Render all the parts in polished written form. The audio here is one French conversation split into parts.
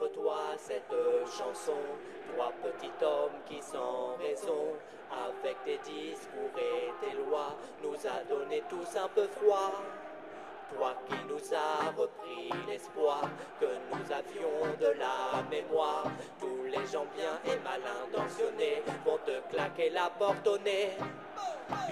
Offre-toi cette chanson, toi petit homme qui sans raison, avec tes discours et tes lois, nous a donné tous un peu froid. Toi qui nous as repris l'espoir que nous avions de la mémoire, tous les gens bien et mal intentionnés vont te claquer la porte au nez.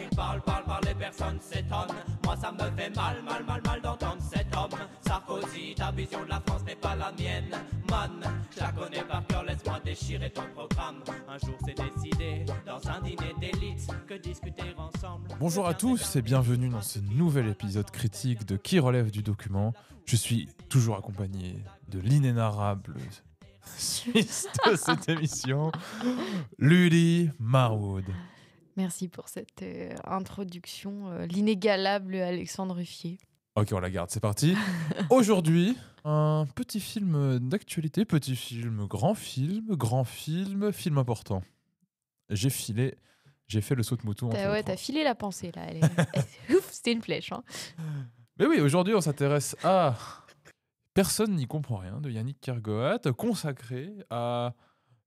Il parle, les personnes s'étonnent. Moi ça me fait mal d'entendre cet homme. Sarkozy, ta vision de la France n'est pas la mienne. Man, je la connais par cœur, laisse-moi déchirer ton programme. Un jour c'est décidé, dans un dîner d'élite, que discuter ensemble. Bonjour à tous et bienvenue dans ce nouvel épisode critique de Qui relève du document. Je suis toujours accompagné de l'inénarrable Suisse de cette émission, Luli Marwood. Merci pour cette introduction, l'inégalable Alexandre Ruffier. Ok, on la garde, c'est parti. Aujourd'hui, un petit film d'actualité, petit film, grand film important. J'ai fait le saut de mouton. T'as filé la pensée là. Ouf, c'était une flèche. Hein. Mais oui, aujourd'hui, on s'intéresse à Personne n'y comprend rien de Yannick Kergoat, consacré à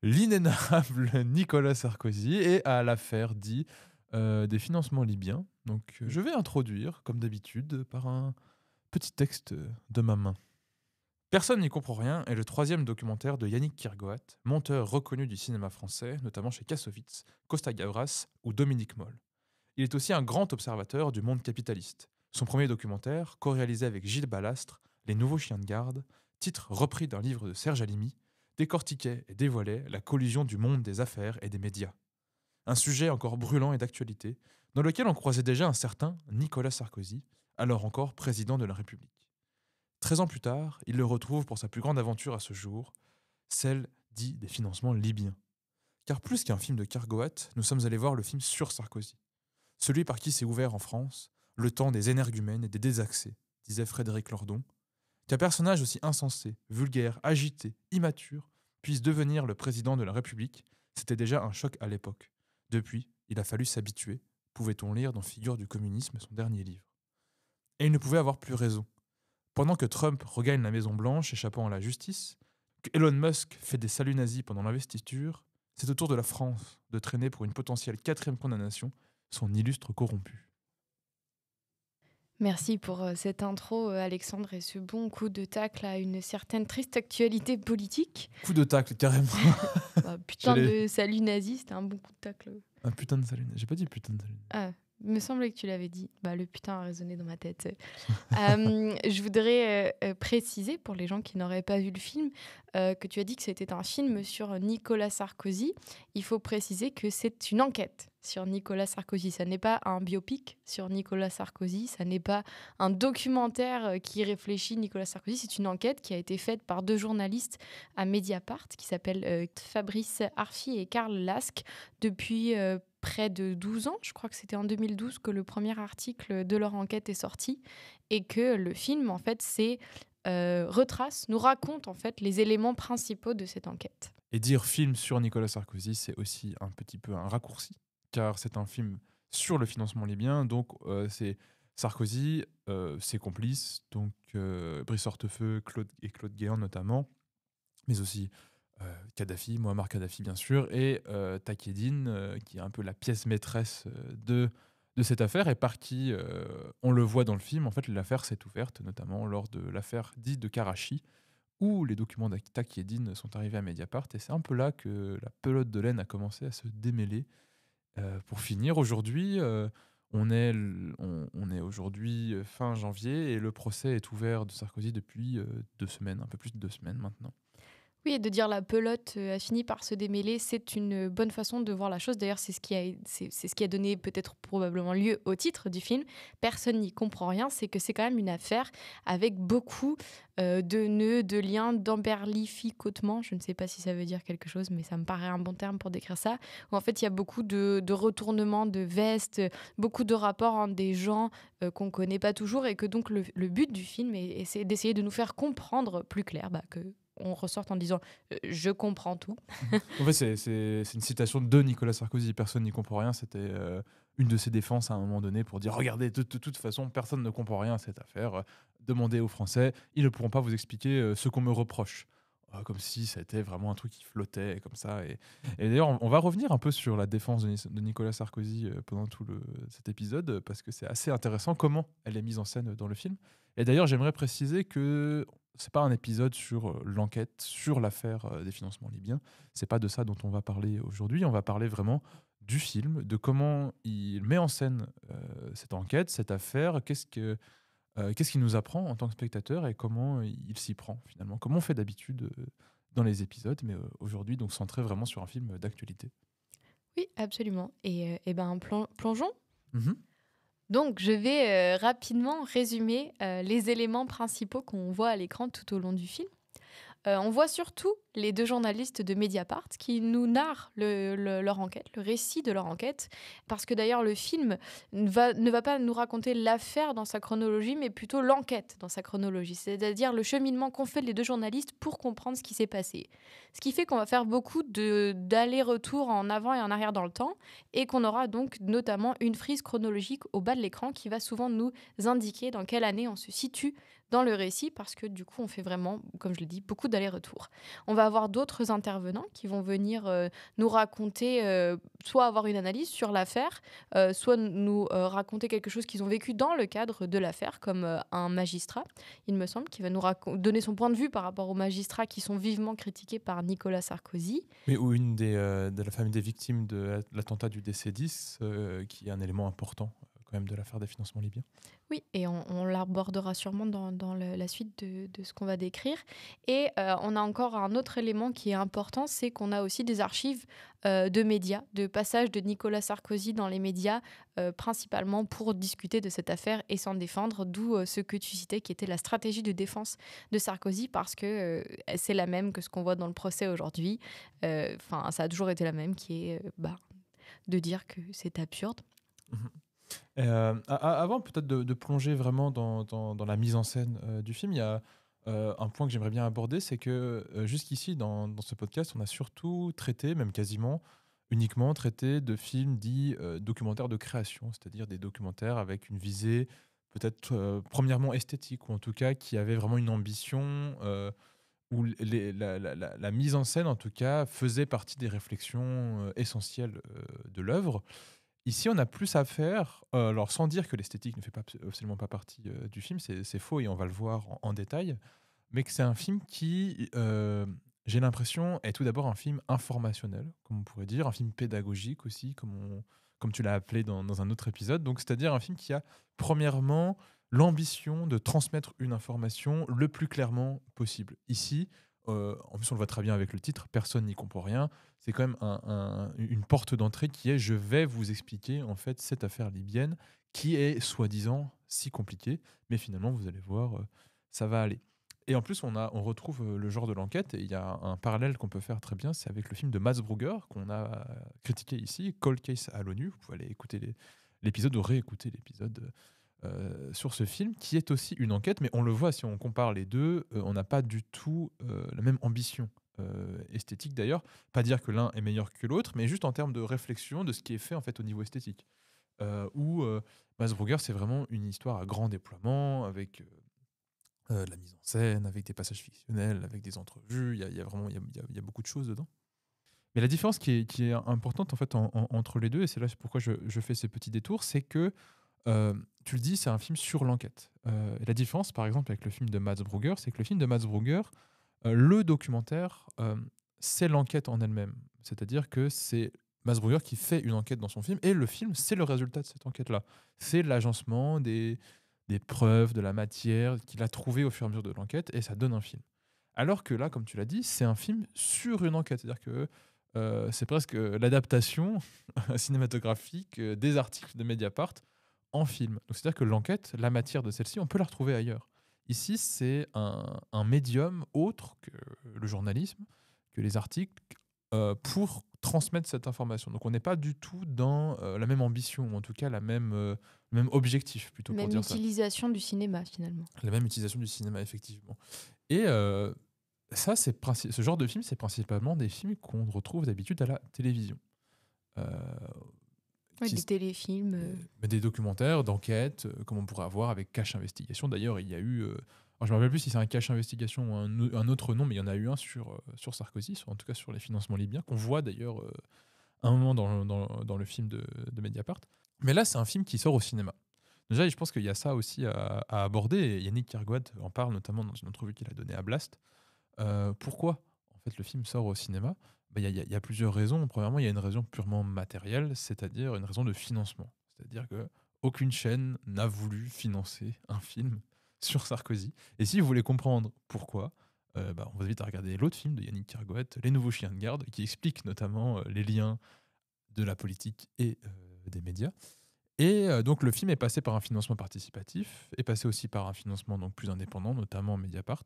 l'inénarrable Nicolas Sarkozy et à l'affaire dite des financements libyens. Donc, je vais introduire, comme d'habitude, par un petit texte de ma main. Personne n'y comprend rien est le troisième documentaire de Yannick Kergoat, monteur reconnu du cinéma français, notamment chez Kassovitz, Costa Gavras ou Dominique Moll. Il est aussi un grand observateur du monde capitaliste. Son premier documentaire, co-réalisé avec Gilles Ballastre, Les Nouveaux Chiens de Garde, titre repris d'un livre de Serge Halimi, décortiquait et dévoilait la collusion du monde des affaires et des médias. Un sujet encore brûlant et d'actualité, dans lequel on croisait déjà un certain Nicolas Sarkozy, alors encore président de la République. 13 ans plus tard, il le retrouve pour sa plus grande aventure à ce jour, celle dite des financements libyens. Car plus qu'un film de Kergoat, nous sommes allés voir le film sur Sarkozy. Celui par qui s'est ouvert en France le temps des énergumènes et des désaxés, disait Frédéric Lordon. Qu'un personnage aussi insensé, vulgaire, agité, immature, puisse devenir le président de la République, c'était déjà un choc à l'époque. Depuis, il a fallu s'habituer, pouvait-on lire dans Figures du communisme, son dernier livre. Et il ne pouvait avoir plus raison. Pendant que Trump regagne la Maison-Blanche, échappant à la justice, que Elon Musk fait des saluts nazis pendant l'investiture, c'est au tour de la France de traîner pour une potentielle 4e condamnation son illustre corrompu. Merci pour cette intro, Alexandre, et ce bon coup de tacle à une certaine triste actualité politique. Coup de tacle, carrément. Putain de salut nazi, c'était un bon coup de tacle. Un putain de salut nazi. J'ai pas dit putain de salut nazi. Ah, il me semblait que tu l'avais dit. Le putain a résonné dans ma tête. Je voudrais préciser, pour les gens qui n'auraient pas vu le film, que tu as dit que c'était un film sur Nicolas Sarkozy. Il faut préciser que c'est une enquête sur Nicolas Sarkozy. Ça n'est pas un biopic sur Nicolas Sarkozy. Ça n'est pas un documentaire qui réfléchit Nicolas Sarkozy. C'est une enquête qui a été faite par 2 journalistes à Mediapart qui s'appellent Fabrice Arfi et Karl Lask depuis près de 12 ans. Je crois que c'était en 2012 que le premier article de leur enquête est sorti et que le film, en fait, nous raconte en fait les éléments principaux de cette enquête. Et dire film sur Nicolas Sarkozy, c'est aussi un petit peu un raccourci, car c'est un film sur le financement libyen, donc c'est Sarkozy, ses complices, donc Brice Hortefeux, Claude Guéant notamment, mais aussi Kadhafi, Muammar Kadhafi bien sûr, et Takieddine, qui est un peu la pièce maîtresse de cette affaire, et par qui on le voit dans le film. En fait, l'affaire s'est ouverte, notamment lors de l'affaire dite de Karachi, où les documents de Takieddine sont arrivés à Mediapart, et c'est un peu là que la pelote de laine a commencé à se démêler. Pour finir, aujourd'hui, on est aujourd'hui fin janvier, et le procès est ouvert de Sarkozy depuis 2 semaines, un peu plus de 2 semaines maintenant. Oui, et de dire la pelote a fini par se démêler, c'est une bonne façon de voir la chose. D'ailleurs, c'est ce qui a donné peut-être probablement lieu au titre du film. Personne n'y comprend rien. C'est que c'est quand même une affaire avec beaucoup de nœuds, de liens, d'emberlificotement. Je ne sais pas si ça veut dire quelque chose, mais ça me paraît un bon terme pour décrire ça. Où en fait, il y a beaucoup de retournements de vestes, beaucoup de rapports entre des gens qu'on ne connaît pas toujours, et que donc le but du film c'est d'essayer de nous faire comprendre plus clair que on ressorte en disant je comprends tout. En fait, c'est une citation de Nicolas Sarkozy. Personne n'y comprend rien. C'était une de ses défenses à un moment donné pour dire regardez, de toute façon, personne ne comprend rien à cette affaire. Demandez aux Français, ils ne pourront pas vous expliquer ce qu'on me reproche. comme si c'était vraiment un truc qui flottait comme ça. Et d'ailleurs, on va revenir un peu sur la défense de Nicolas Sarkozy pendant tout cet épisode, parce que c'est assez intéressant comment elle est mise en scène dans le film. Et d'ailleurs, j'aimerais préciser que c'est pas un épisode sur l'enquête, sur l'affaire des financements libyens. C'est pas de ça dont on va parler aujourd'hui. On va parler vraiment du film, de comment il met en scène cette enquête, cette affaire, qu'est-ce qu'il nous apprend en tant que spectateur et comment il s'y prend finalement, comme on fait d'habitude dans les épisodes, mais aujourd'hui donc centré vraiment sur un film d'actualité. Oui, absolument. Et ben, plongeons. Mhm. Donc, je vais rapidement résumer les éléments principaux qu'on voit à l'écran tout au long du film. On voit surtout les deux journalistes de Mediapart qui nous narrent leur enquête, le récit de leur enquête, parce que d'ailleurs le film ne va pas nous raconter l'affaire dans sa chronologie, mais plutôt l'enquête dans sa chronologie, c'est-à-dire le cheminement qu'ont fait les deux journalistes pour comprendre ce qui s'est passé. Ce qui fait qu'on va faire beaucoup d'allers-retours en avant et en arrière dans le temps, et qu'on aura donc notamment une frise chronologique au bas de l'écran qui va souvent nous indiquer dans quelle année on se situe dans le récit, parce que du coup on fait vraiment, comme je l'ai dit, beaucoup d'allers-retours. On va avoir d'autres intervenants qui vont venir nous raconter, soit avoir une analyse sur l'affaire, soit nous raconter quelque chose qu'ils ont vécu dans le cadre de l'affaire, comme un magistrat, il me semble, qui va nous donner son point de vue par rapport aux magistrats qui sont vivement critiqués par Nicolas Sarkozy. Mais ou une de la famille des victimes de l'attentat du DC-10, qui est un élément important quand même de l'affaire des financements libyens. Oui, et on l'abordera sûrement dans la suite de ce qu'on va décrire. Et on a encore un autre élément qui est important, c'est qu'on a aussi des archives de médias, de passages de Nicolas Sarkozy dans les médias, principalement pour discuter de cette affaire et s'en défendre, d'où ce que tu citais, qui était la stratégie de défense de Sarkozy, parce que c'est la même que ce qu'on voit dans le procès aujourd'hui. Ça a toujours été la même, qui est de dire que c'est absurde. Mhm. Avant peut-être de plonger vraiment dans la mise en scène du film, il y a un point que j'aimerais bien aborder, c'est que jusqu'ici dans ce podcast, on a surtout traité, même quasiment uniquement traité de films dits documentaires de création, c'est-à-dire des documentaires avec une visée peut-être premièrement esthétique, ou en tout cas qui avait vraiment une ambition, où la mise en scène en tout cas faisait partie des réflexions essentielles de l'œuvre. Ici, on a plus à faire, alors sans dire que l'esthétique ne fait absolument pas partie du film, c'est faux et on va le voir en détail, mais que c'est un film qui, j'ai l'impression, est tout d'abord un film informationnel, comme on pourrait dire, un film pédagogique aussi, comme tu l'as appelé dans un autre épisode. Donc, c'est-à-dire un film qui a, premièrement, l'ambition de transmettre une information le plus clairement possible. Ici, en plus on le voit très bien avec le titre, personne n'y comprend rien. C'est quand même une porte d'entrée qui est: je vais vous expliquer en fait cette affaire libyenne qui est soi-disant si compliquée, mais finalement vous allez voir, ça va aller. Et en plus on retrouve le genre de l'enquête, et il y a un parallèle qu'on peut faire très bien, c'est avec le film de Mads Brugger qu'on a critiqué ici, Cold Case à l'ONU. Vous pouvez aller écouter l'épisode ou réécouter l'épisode sur ce film, qui est aussi une enquête, mais on le voit, si on compare les deux, on n'a pas du tout la même ambition esthétique d'ailleurs. Pas dire que l'un est meilleur que l'autre, mais juste en termes de réflexion de ce qui est fait en fait au niveau esthétique. Où Mads Brugger, c'est vraiment une histoire à grand déploiement, avec de la mise en scène, avec des passages fictionnels, avec des entrevues. Il y a vraiment il y a beaucoup de choses dedans. Mais la différence qui est importante en fait entre les deux, et c'est là pourquoi je fais ces petits détours, c'est que tu le dis, c'est un film sur l'enquête. Et la différence, par exemple, avec le film de Mads Brugger, c'est que le film de Mads Brugger, le documentaire, c'est l'enquête en elle-même. C'est-à-dire que c'est Mads Brugger qui fait une enquête dans son film, et le film, c'est le résultat de cette enquête-là. C'est l'agencement des preuves, de la matière qu'il a trouvé au fur et à mesure de l'enquête, et ça donne un film. Alors que là, comme tu l'as dit, c'est un film sur une enquête. C'est-à-dire que c'est presque l'adaptation cinématographique des articles de Mediapart en film. Donc c'est-à-dire que l'enquête, la matière de celle-ci, on peut la retrouver ailleurs. Ici, c'est un médium autre que le journalisme, que les articles, pour transmettre cette information. Donc on n'est pas du tout dans la même ambition, ou en tout cas le même objectif, plutôt, pour Même dire ça. utilisation du cinéma, finalement. La même utilisation du cinéma, effectivement. Et ça, ce genre de film, c'est principalement des films qu'on retrouve d'habitude à la télévision. Ouais, des téléfilms. Mais des documentaires d'enquête, comme on pourrait avoir avec Cache Investigation. D'ailleurs, il y a eu... Alors, je me rappelle plus si c'est un cache investigation ou un autre nom, mais il y en a eu un sur Sarkozy, en tout cas sur les financements libyens, qu'on voit d'ailleurs à un moment dans le film de Mediapart. Mais là, c'est un film qui sort au cinéma. Déjà, je pense qu'il y a ça aussi à aborder. Et Yannick Kergouat en parle notamment dans une entrevue qu'il a donnée à Blast. Pourquoi en fait le film sort au cinéma? Il y a plusieurs raisons. Premièrement, il y a une raison purement matérielle, c'est-à-dire une raison de financement. C'est-à-dire que aucune chaîne n'a voulu financer un film sur Sarkozy. Et si vous voulez comprendre pourquoi, on vous invite à regarder l'autre film de Yannick Kergouat, Les Nouveaux Chiens de Garde, qui explique notamment les liens de la politique et des médias. Et donc le film est passé par un financement participatif, est passé aussi par un financement donc plus indépendant, notamment Mediapart,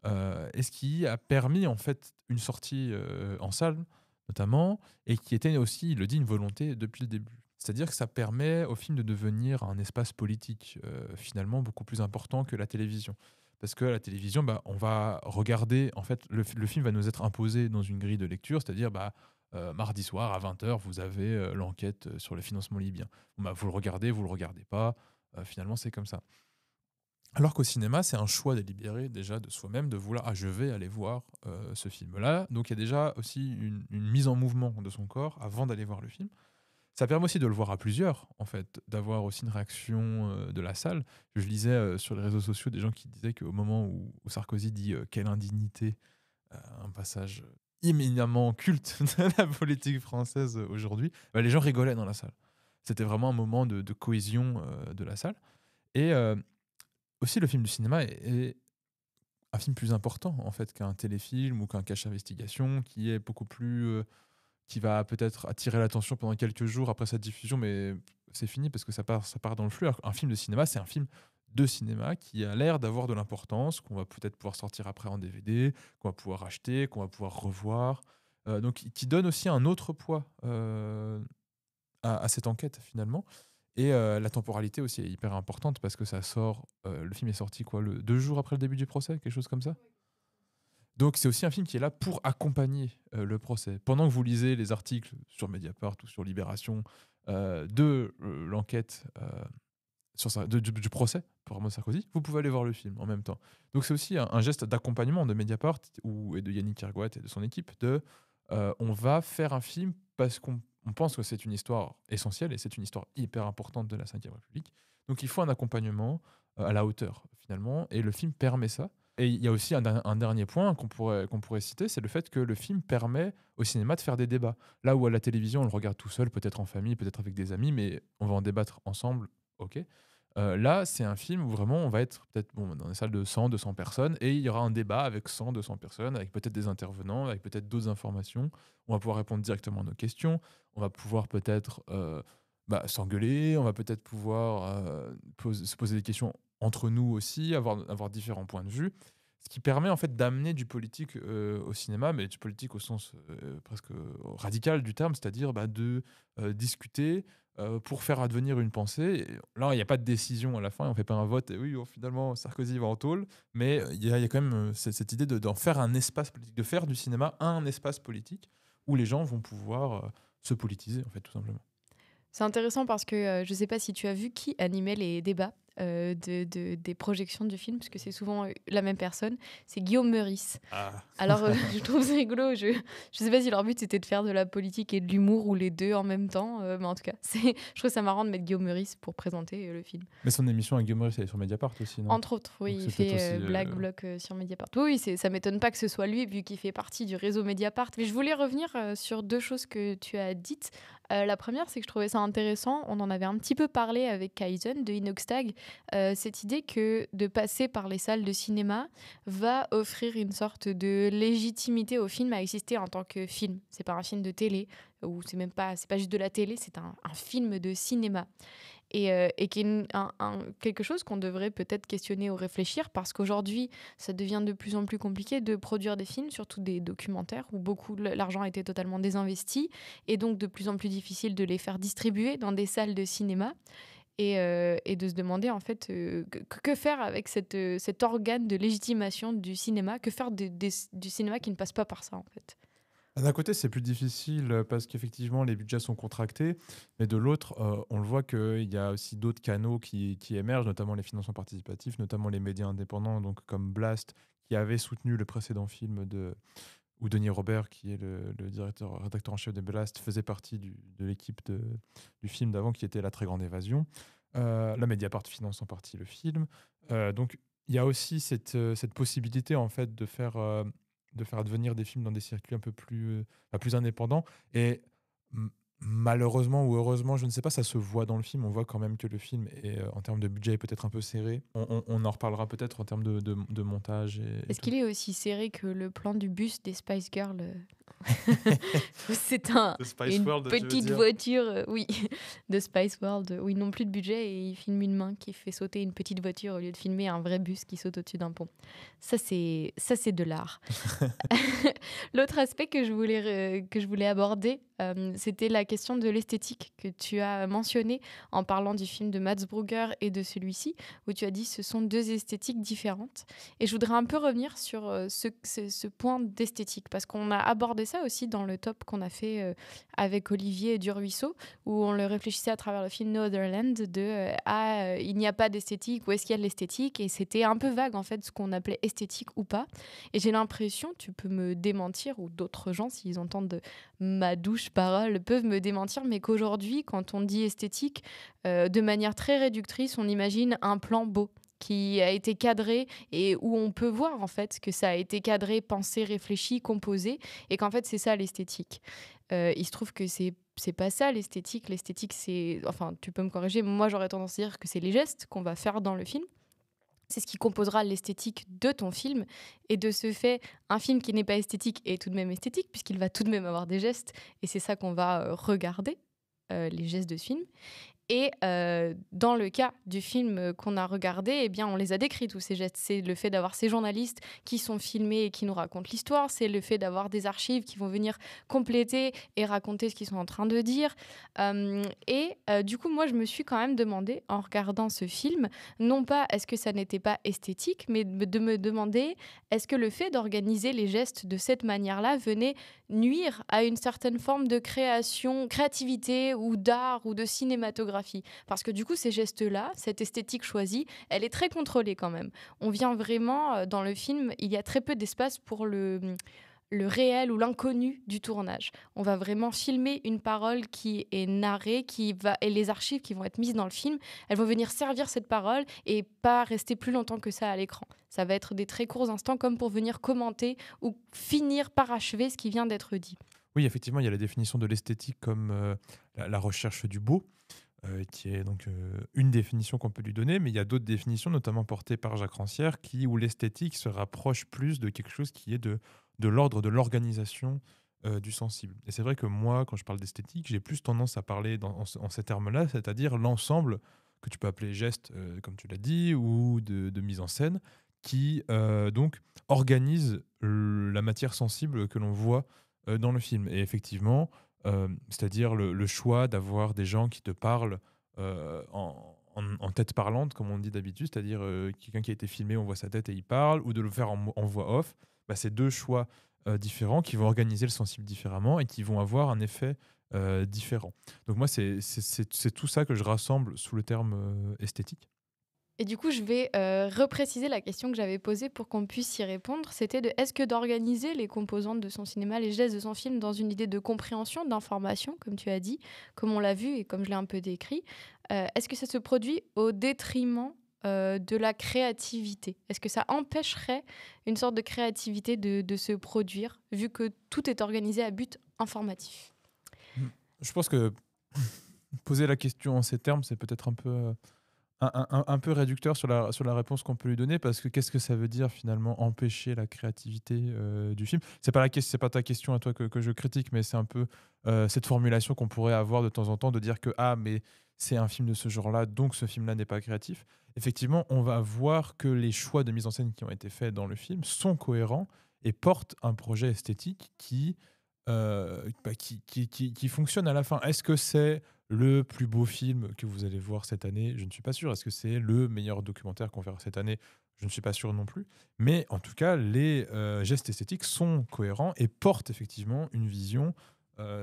et ce qui a permis en fait une sortie en salle, notamment, et qui était aussi, il le dit, une volonté depuis le début. C'est-à-dire que ça permet au film de devenir un espace politique finalement beaucoup plus important que la télévision. Parce que la télévision, on va regarder, en fait, le film va nous être imposé dans une grille de lecture, c'est-à-dire mardi soir à 20h, vous avez l'enquête sur le financement libyen. Vous le regardez, vous le regardez pas, finalement c'est comme ça. Alors qu'au cinéma, c'est un choix délibéré déjà de soi-même de vouloir je vais aller voir ce film-là. Donc il y a déjà aussi une mise en mouvement de son corps avant d'aller voir le film. Ça permet aussi de le voir à plusieurs, en fait, d'avoir aussi une réaction de la salle. Je lisais sur les réseaux sociaux des gens qui disaient qu'au moment où Sarkozy dit quelle indignité, un passage éminemment culte de la politique française aujourd'hui, les gens rigolaient dans la salle. C'était vraiment un moment de cohésion de la salle. Et aussi, le film du cinéma est un film plus important en fait qu'un téléfilm ou qu'un cache investigation, qui est beaucoup plus qui va peut-être attirer l'attention pendant quelques jours après sa diffusion, mais c'est fini parce que ça part dans le flux. Alors, un film de cinéma, c'est un film de cinéma qui a l'air d'avoir de l'importance, qu'on va peut-être pouvoir sortir après en DVD, qu'on va pouvoir acheter, qu'on va pouvoir revoir. Donc, qui donne aussi un autre poids à cette enquête finalement. Et la temporalité aussi est hyper importante parce que ça sort. Le film est sorti quoi, 2 jours après le début du procès, quelque chose comme ça. Donc c'est aussi un film qui est là pour accompagner le procès. Pendant que vous lisez les articles sur Mediapart ou sur Libération de l'enquête du procès pour Ramos Sarkozy, vous pouvez aller voir le film en même temps. Donc c'est aussi un geste d'accompagnement de Mediapart et de Yannick Kergouat et de son équipe on va faire un film parce qu'on pense que c'est une histoire essentielle et c'est une histoire hyper importante de la Ve République. Donc il faut un accompagnement à la hauteur finalement, et le film permet ça. Et il y a aussi un dernier point qu'on pourrait citer, c'est le fait que le film permet au cinéma de faire des débats. Là où à la télévision, on le regarde tout seul, peut-être en famille, peut-être avec des amis, mais on va en débattre ensemble, ok. Là, c'est un film où vraiment on va être peut-être dans des salles de 100, 200 personnes, et il y aura un débat avec 100, 200 personnes, avec peut-être des intervenants, avec peut-être d'autres informations. On va pouvoir répondre directement à nos questions, on va pouvoir peut-être s'engueuler, on va peut-être pouvoir se poser des questions entre nous aussi, avoir différents points de vue, ce qui permet en fait d'amener du politique au cinéma, mais du politique au sens presque radical du terme, c'est-à-dire de discuter pour faire advenir une pensée. Et là, il n'y a pas de décision à la fin, on ne fait pas un vote, et oui, finalement, Sarkozy va en tôle, mais il y a quand même cette idée d'en faire un espace politique, de faire du cinéma un espace politique où les gens vont pouvoir se politiser, en fait, tout simplement. C'est intéressant parce que je ne sais pas si tu as vu qui animait les débats des projections du film, parce que c'est souvent la même personne, c'est Guillaume Meurice. Ah. Alors je trouve ça rigolo, je sais pas si leur but c'était de faire de la politique et de l'humour ou les deux en même temps, mais en tout cas, je trouve ça marrant de mettre Guillaume Meurice pour présenter le film. Mais son émission avec Guillaume Meurice, elle est sur Mediapart aussi, non? Entre autres, oui, il fait Black Bloc sur Mediapart. Oui, ça m'étonne pas que ce soit lui, vu qu'il fait partie du réseau Mediapart. Mais je voulais revenir sur 2 choses que tu as dites. La première, c'est que je trouvais ça intéressant. On en avait un petit peu parlé avec Kaizen de Inoxtag. Cette idée que de passer par les salles de cinéma va offrir une sorte de légitimité au film à exister en tant que film. C'est pas un film de télé, ou c'est pas juste de la télé, c'est un film de cinéma. Et qui est quelque chose qu'on devrait peut-être questionner ou réfléchir, parce qu'aujourd'hui, ça devient de plus en plus compliqué de produire des films, surtout des documentaires, où l'argent a été totalement désinvesti, et donc de plus en plus difficile de les faire distribuer dans des salles de cinéma, et de se demander en fait que faire avec cet organe de légitimation du cinéma, que faire du cinéma qui ne passe pas par ça en fait. D'un côté, c'est plus difficile parce qu'effectivement, les budgets sont contractés, mais de l'autre, on le voit qu'il y a aussi d'autres canaux qui émergent, notamment les financements participatifs, notamment les médias indépendants, donc comme Blast, qui avait soutenu le précédent film où Denis Robert, qui est le directeur, rédacteur en chef de Blast, faisait partie de l'équipe du film d'avant, qui était La Très Grande Évasion. La Mediapart finance en partie le film. Donc, il y a aussi cette possibilité, en fait, de faire advenir des films dans des circuits un peu plus indépendants. Et malheureusement ou heureusement, je ne sais pas, ça se voit dans le film. On voit quand même que le film, en termes de budget, est peut-être un peu serré. On en reparlera peut-être en termes de montage. Et Est-ce tout. qu'il est aussi serré que le plan du bus des Spice Girls C'est The Spice une World, tu veux petite dire. voiture, oui, de Spice World, où ils n'ont plus de budget et ils filment une main qui fait sauter une petite voiture au lieu de filmer un vrai bus qui saute au-dessus d'un pont. Ça, c'est de l'art. L'autre aspect que je voulais aborder, c'était la question de l'esthétique que tu as mentionné en parlant du film de Mads Brugger et de celui-ci, où tu as dit que ce sont deux esthétiques différentes. Et je voudrais un peu revenir sur ce point d'esthétique, parce qu'on a abordé ça aussi dans le top qu'on a fait avec Olivier Duruisseau, où on le réfléchissait à travers le film No Other Land, il n'y a pas d'esthétique, ou est-ce qu'il y a de l'esthétique? Et c'était un peu vague, en fait, ce qu'on appelait esthétique ou pas. Et j'ai l'impression, tu peux me démentir, ou d'autres gens, s'ils entendent ma douce parole, peuvent me démentir, mais qu'aujourd'hui, quand on dit esthétique, de manière très réductrice, on imagine un plan beau qui a été cadré et où on peut voir en fait que ça a été cadré, pensé, réfléchi, composé, et qu'en fait c'est ça l'esthétique. Il se trouve que c'est pas ça l'esthétique. L'esthétique, c'est, enfin, tu peux me corriger, moi j'aurais tendance à dire que c'est les gestes qu'on va faire dans le film. C'est ce qui composera l'esthétique de ton film. Et de ce fait, un film qui n'est pas esthétique est tout de même esthétique, puisqu'il va tout de même avoir des gestes. Et c'est ça qu'on va regarder, les gestes de ce film. Et dans le cas du film qu'on a regardé, eh bien, on les a décrits, tous ces gestes. C'est le fait d'avoir ces journalistes qui sont filmés et qui nous racontent l'histoire. C'est le fait d'avoir des archives qui vont venir compléter et raconter ce qu'ils sont en train de dire. Du coup, moi, je me suis quand même demandé, en regardant ce film, non pas est-ce que ça n'était pas esthétique, mais de me demander est-ce que le fait d'organiser les gestes de cette manière-là venait nuire à une certaine forme de créativité ou d'art ou de cinématographie. Parce que du coup, ces gestes-là, cette esthétique choisie, elle est très contrôlée quand même. On vient vraiment, dans le film, il y a très peu d'espace pour le réel ou l'inconnu du tournage. On va vraiment filmer une parole qui est narrée, et les archives qui vont être mises dans le film, elles vont venir servir cette parole et pas rester plus longtemps que ça à l'écran. Ça va être des très courts instants comme pour venir commenter ou finir par achever ce qui vient d'être dit. Oui, effectivement, il y a la définition de l'esthétique comme la recherche du beau, qui est donc une définition qu'on peut lui donner, mais il y a d'autres définitions, notamment portées par Jacques Rancière, où l'esthétique se rapproche plus de quelque chose qui est de l'ordre de l'organisation du sensible. Et c'est vrai que moi, quand je parle d'esthétique, j'ai plus tendance à parler en ces termes-là, c'est-à-dire l'ensemble que tu peux appeler geste, comme tu l'as dit, ou de mise en scène, qui donc organise la matière sensible que l'on voit dans le film. Et effectivement, c'est-à-dire le choix d'avoir des gens qui te parlent en tête parlante, comme on dit d'habitude, c'est-à-dire quelqu'un qui a été filmé, on voit sa tête et il parle, ou de le faire en voix off. Bah, c'est deux choix différents qui vont organiser le sensible différemment et qui vont avoir un effet différent. Donc moi, c'est tout ça que je rassemble sous le terme esthétique. Et du coup, je vais repréciser la question que j'avais posée pour qu'on puisse y répondre. C'était est-ce que d'organiser les composantes de son cinéma, les gestes de son film dans une idée de compréhension, d'information, comme tu as dit, comme on l'a vu et comme je l'ai un peu décrit, est-ce que ça se produit au détriment de la créativité? Est-ce que ça empêcherait une sorte de créativité de se produire, vu que tout est organisé à but informatif? Je pense que poser la question en ces termes, c'est peut-être un peu un peu réducteur sur la réponse qu'on peut lui donner, parce que qu'est-ce que ça veut dire finalement empêcher la créativité du film? C'est pas ta question à toi que je critique, mais c'est un peu cette formulation qu'on pourrait avoir de temps en temps, de dire que ah, mais c'est un film de ce genre-là, donc ce film-là n'est pas créatif. Effectivement, on va voir que les choix de mise en scène qui ont été faits dans le film sont cohérents et portent un projet esthétique qui fonctionne à la fin. Est-ce que c'est le plus beau film que vous allez voir cette année? Je ne suis pas sûr. Est-ce que c'est le meilleur documentaire qu'on verra cette année? Je ne suis pas sûr non plus. Mais en tout cas, les gestes esthétiques sont cohérents et portent effectivement une vision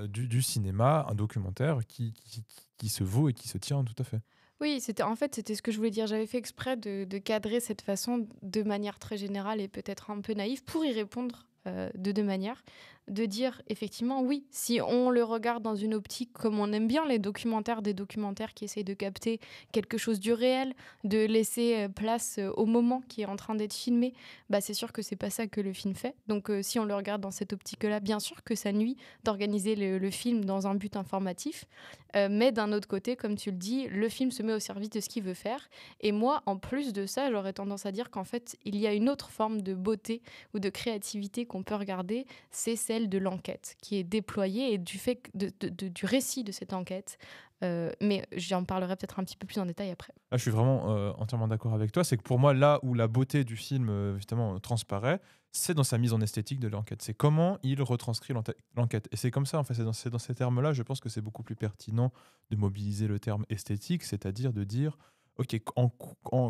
du cinéma, un documentaire qui se vaut et qui se tient tout à fait. Oui, c'était ce que je voulais dire. J'avais fait exprès de cadrer cette façon de manière très générale et peut-être un peu naïve pour y répondre de deux manières. De dire effectivement, oui, si on le regarde dans une optique comme on aime bien les documentaires, des documentaires qui essayent de capter quelque chose du réel, de laisser place au moment qui est en train d'être filmé, bah, c'est sûr que c'est pas ça que le film fait. Donc si on le regarde dans cette optique-là, bien sûr que ça nuit d'organiser le film dans un but informatif. Mais d'un autre côté, comme tu le dis, le film se met au service de ce qu'il veut faire. Et moi, en plus de ça, j'aurais tendance à dire qu'en fait, il y a une autre forme de beauté ou de créativité qu'on peut regarder, c'est celle de l'enquête qui est déployée et du fait du récit de cette enquête. Mais j'en parlerai peut-être un petit peu plus en détail après. Là, je suis vraiment entièrement d'accord avec toi. C'est que pour moi, là où la beauté du film justement transparaît, c'est dans sa mise en esthétique de l'enquête. C'est comment il retranscrit l'enquête. Et c'est comme ça, en fait, c'est dans ces termes-là, je pense que c'est beaucoup plus pertinent de mobiliser le terme esthétique, c'est-à-dire de dire, OK,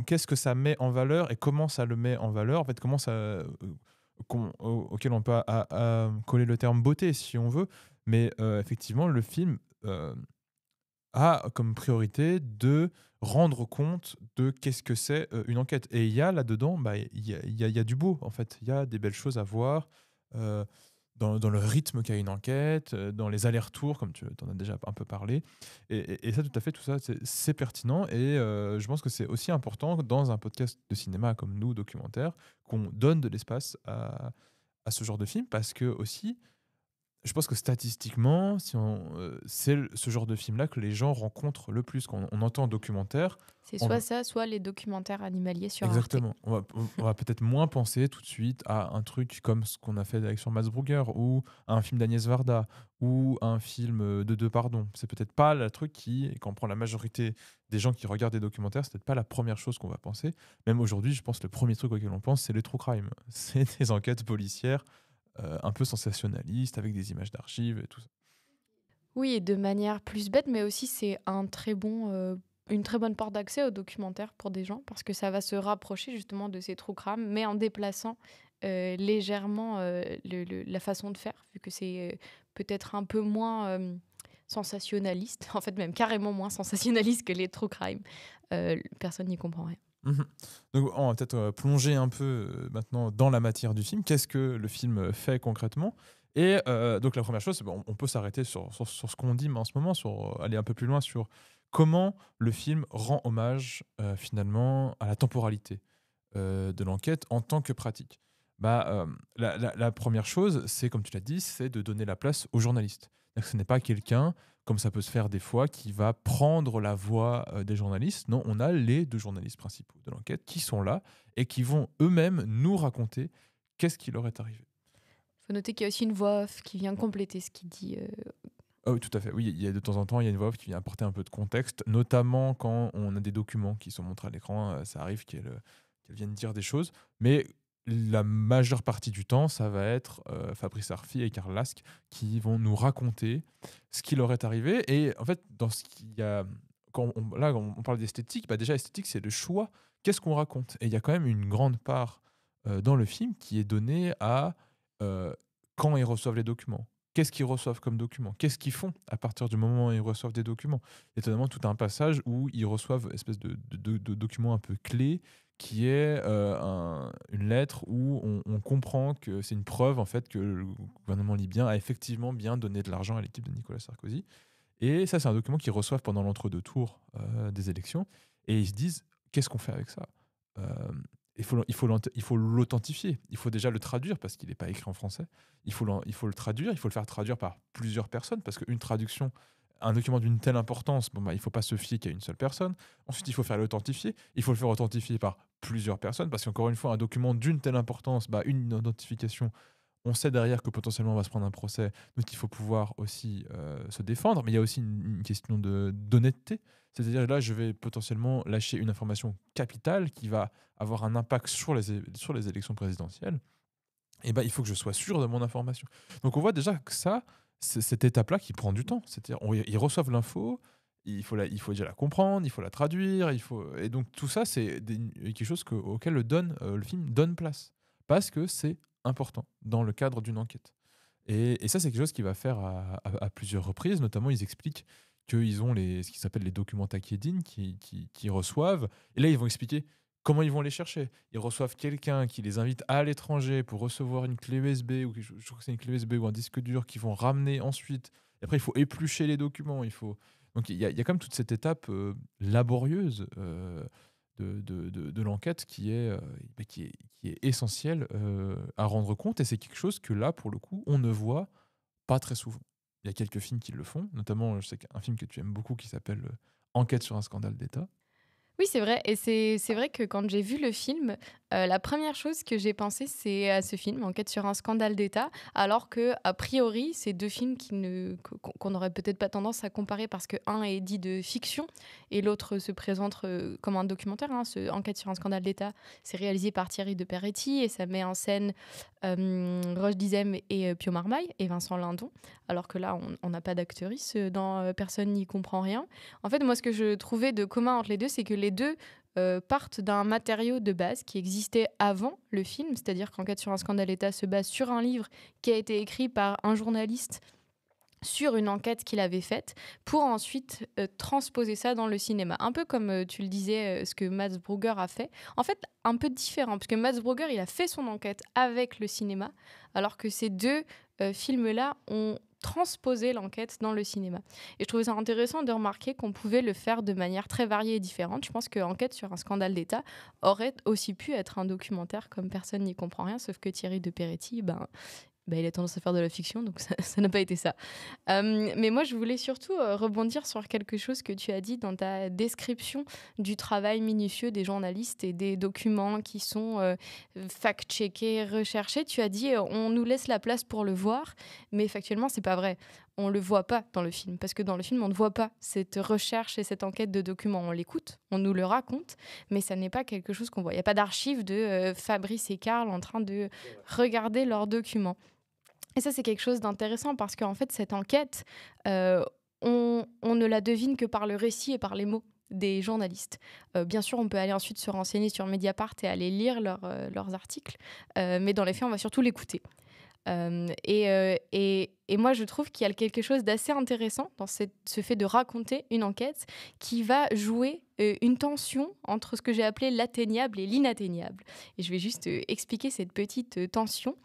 qu'est-ce que ça met en valeur et comment ça le met en valeur, en fait, comment ça, auquel on peut coller le terme beauté, si on veut. Mais effectivement, le film a comme priorité de rendre compte de qu'est-ce que c'est une enquête. Et il y a là-dedans, bah, il y a du beau, en fait. Il y a des belles choses à voir euh, dans le rythme qu'a une enquête, dans les allers-retours, comme tu en as déjà un peu parlé. Et ça, tout à fait, tout ça, c'est pertinent. Et je pense que c'est aussi important dans un podcast de cinéma comme nous, documentaire, qu'on donne de l'espace à ce genre de film, parce que aussi, je pense que statistiquement, c'est ce genre de film-là que les gens rencontrent le plus. Quand on entend documentaire, C'est on soit va- ça, soit les documentaires animaliers sur Arte. exactement. On va peut-être moins penser tout de suite à un truc comme ce qu'on a fait avec sur Mads Brugger, ou à un film d'Agnès Varda, ou à un film de Pardon. C'est peut-être pas le truc quand on prend la majorité des gens qui regardent des documentaires, c'est peut-être pas la première chose qu'on va penser. Même aujourd'hui, je pense que le premier truc auquel on pense, c'est les true crime. C'est des enquêtes policières un peu sensationnalistes, avec des images d'archives et tout ça. Oui, et de manière plus bête, mais aussi c'est une très bonne porte d'accès au documentaire pour des gens, parce que ça va se rapprocher justement de ces true crime, mais en déplaçant légèrement la façon de faire, vu que c'est peut-être un peu moins sensationnaliste, en fait même carrément moins sensationnaliste que les true crime. Personne n'y comprend rien. Mhm. Donc, on va peut-être plonger un peu maintenant dans la matière du film. Qu'est-ce que le film fait concrètement? Et donc, la première chose, on peut s'arrêter sur ce qu'on dit mais en ce moment, aller un peu plus loin sur comment le film rend hommage finalement à la temporalité de l'enquête en tant que pratique. La première chose, c'est, comme tu l'as dit, c'est de donner la place aux journalistes. C'est-à-dire que ce n'est pas quelqu'un, comme ça peut se faire des fois, qui va prendre la voix des journalistes. Non, on a les deux journalistes principaux de l'enquête qui sont là et qui vont eux-mêmes nous raconter qu'est-ce qui leur est arrivé. Il faut noter qu'il y a aussi une voix off qui vient compléter ce qu'il dit. Ah oui, tout à fait. Oui, il y a de temps en temps, il y a une voix off qui vient apporter un peu de contexte, notamment quand on a des documents qui sont montrés à l'écran. Ça arrive qu'elle vienne dire des choses. Mais la majeure partie du temps, ça va être Fabrice Arfi et Karl Lask qui vont nous raconter ce qui leur est arrivé. Et en fait, dans ce qu'il y a, quand on parle d'esthétique, déjà, esthétique, c'est le choix. Qu'est-ce qu'on raconte? Et il y a quand même une grande part dans le film qui est donnée à quand ils reçoivent les documents. Qu'est-ce qu'ils reçoivent comme documents? Qu'est-ce qu'ils font à partir du moment où ils reçoivent des documents? Il y a notamment tout un passage où ils reçoivent une espèce de document un peu clé qui est une lettre où on comprend que c'est une preuve en fait que le gouvernement libyen a effectivement bien donné de l'argent à l'équipe de Nicolas Sarkozy. Et ça, c'est un document qu'ils reçoivent pendant l'entre-deux tours des élections. Et ils se disent, qu'est-ce qu'on fait avec ça? Il faut l'authentifier. Il faut déjà le traduire parce qu'il n'est pas écrit en français. Il faut le traduire. Il faut le faire traduire par plusieurs personnes parce qu'une traduction, un document d'une telle importance, il ne faut pas se fier qu'à une seule personne. Ensuite, il faut faire l'authentifier. Il faut le faire authentifier par plusieurs personnes parce qu'encore une fois, un document d'une telle importance, une identification, on sait derrière que potentiellement on va se prendre un procès. Donc, il faut pouvoir aussi se défendre. Mais il y a aussi une question d'honnêteté. C'est-à-dire là, je vais potentiellement lâcher une information capitale qui va avoir un impact sur les élections présidentielles. Et il faut que je sois sûr de mon information. Donc on voit déjà que ça, c'est cette étape-là qui prend du temps. C'est-à-dire ils reçoivent l'info, il faut déjà la comprendre, il faut la traduire, et donc tout ça, c'est quelque chose auquel le film donne place. Parce que c'est important dans le cadre d'une enquête. Et ça, c'est quelque chose qu'il va faire à plusieurs reprises. Notamment, ils expliquent qu'ils ont ce qui s'appelle les documents Takieddine qui reçoivent. Et là, ils vont expliquer comment ils vont les chercher. Ils reçoivent quelqu'un qui les invite à l'étranger pour recevoir une clé USB, ou je crois que c'est une clé USB ou un disque dur qu'ils vont ramener ensuite. Et après, il faut éplucher les documents. Donc, il y a quand même toute cette étape laborieuse de l'enquête qui est essentielle à rendre compte. Et c'est quelque chose que là, pour le coup, on ne voit pas très souvent. Il y a quelques films qui le font, notamment, je sais qu'un film que tu aimes beaucoup qui s'appelle Enquête sur un scandale d'État. Oui, c'est vrai. Et c'est vrai que quand j'ai vu le film, la première chose que j'ai pensé, c'est à ce film, Enquête sur un scandale d'État, alors que a priori, c'est deux films qu'on n'aurait peut-être pas tendance à comparer parce que un est dit de fiction et l'autre se présente comme un documentaire. Enquête sur un scandale d'État, c'est réalisé par Thierry de Peretti et ça met en scène Roche Dizem et Pio Marmaille et Vincent Lindon, alors que là, on n'a pas d'actrice dans Personne n'y comprend rien. En fait, moi, ce que je trouvais de commun entre les deux, c'est que les deux partent d'un matériau de base qui existait avant le film, c'est-à-dire qu'Enquête sur un scandale d'État se base sur un livre qui a été écrit par un journaliste sur une enquête qu'il avait faite pour ensuite transposer ça dans le cinéma. Un peu comme tu le disais, ce que Mads Brugger a fait. En fait, un peu différent, parce que Mads Brugger, il a fait son enquête avec le cinéma, alors que ces deux films-là ont transposer l'enquête dans le cinéma. Et je trouvais ça intéressant de remarquer qu'on pouvait le faire de manière très variée et différente. Je pense qu'Enquête sur un scandale d'État aurait aussi pu être un documentaire comme Personne n'y comprend rien, sauf que Thierry de Peretti, il a tendance à faire de la fiction, donc ça n'a pas été ça. Mais moi, je voulais surtout rebondir sur quelque chose que tu as dit dans ta description du travail minutieux des journalistes et des documents qui sont fact-checkés, recherchés. Tu as dit on nous laisse la place pour le voir, mais factuellement, c'est pas vrai. On le voit pas dans le film, parce que dans le film, on ne voit pas cette recherche et cette enquête de documents. On l'écoute, on nous le raconte, mais ça n'est pas quelque chose qu'on voit. Il n'y a pas d'archives de Fabrice et Karl en train de regarder leurs documents. Et ça, c'est quelque chose d'intéressant parce qu'en fait, cette enquête, on ne la devine que par le récit et par les mots des journalistes. Bien sûr, on peut aller ensuite se renseigner sur Mediapart et aller lire leurs articles, mais dans les faits, on va surtout l'écouter. Et moi, je trouve qu'il y a quelque chose d'assez intéressant dans ce fait de raconter une enquête qui va jouer une tension entre ce que j'ai appelé l'atteignable et l'inatteignable. Et je vais juste expliquer cette petite tension.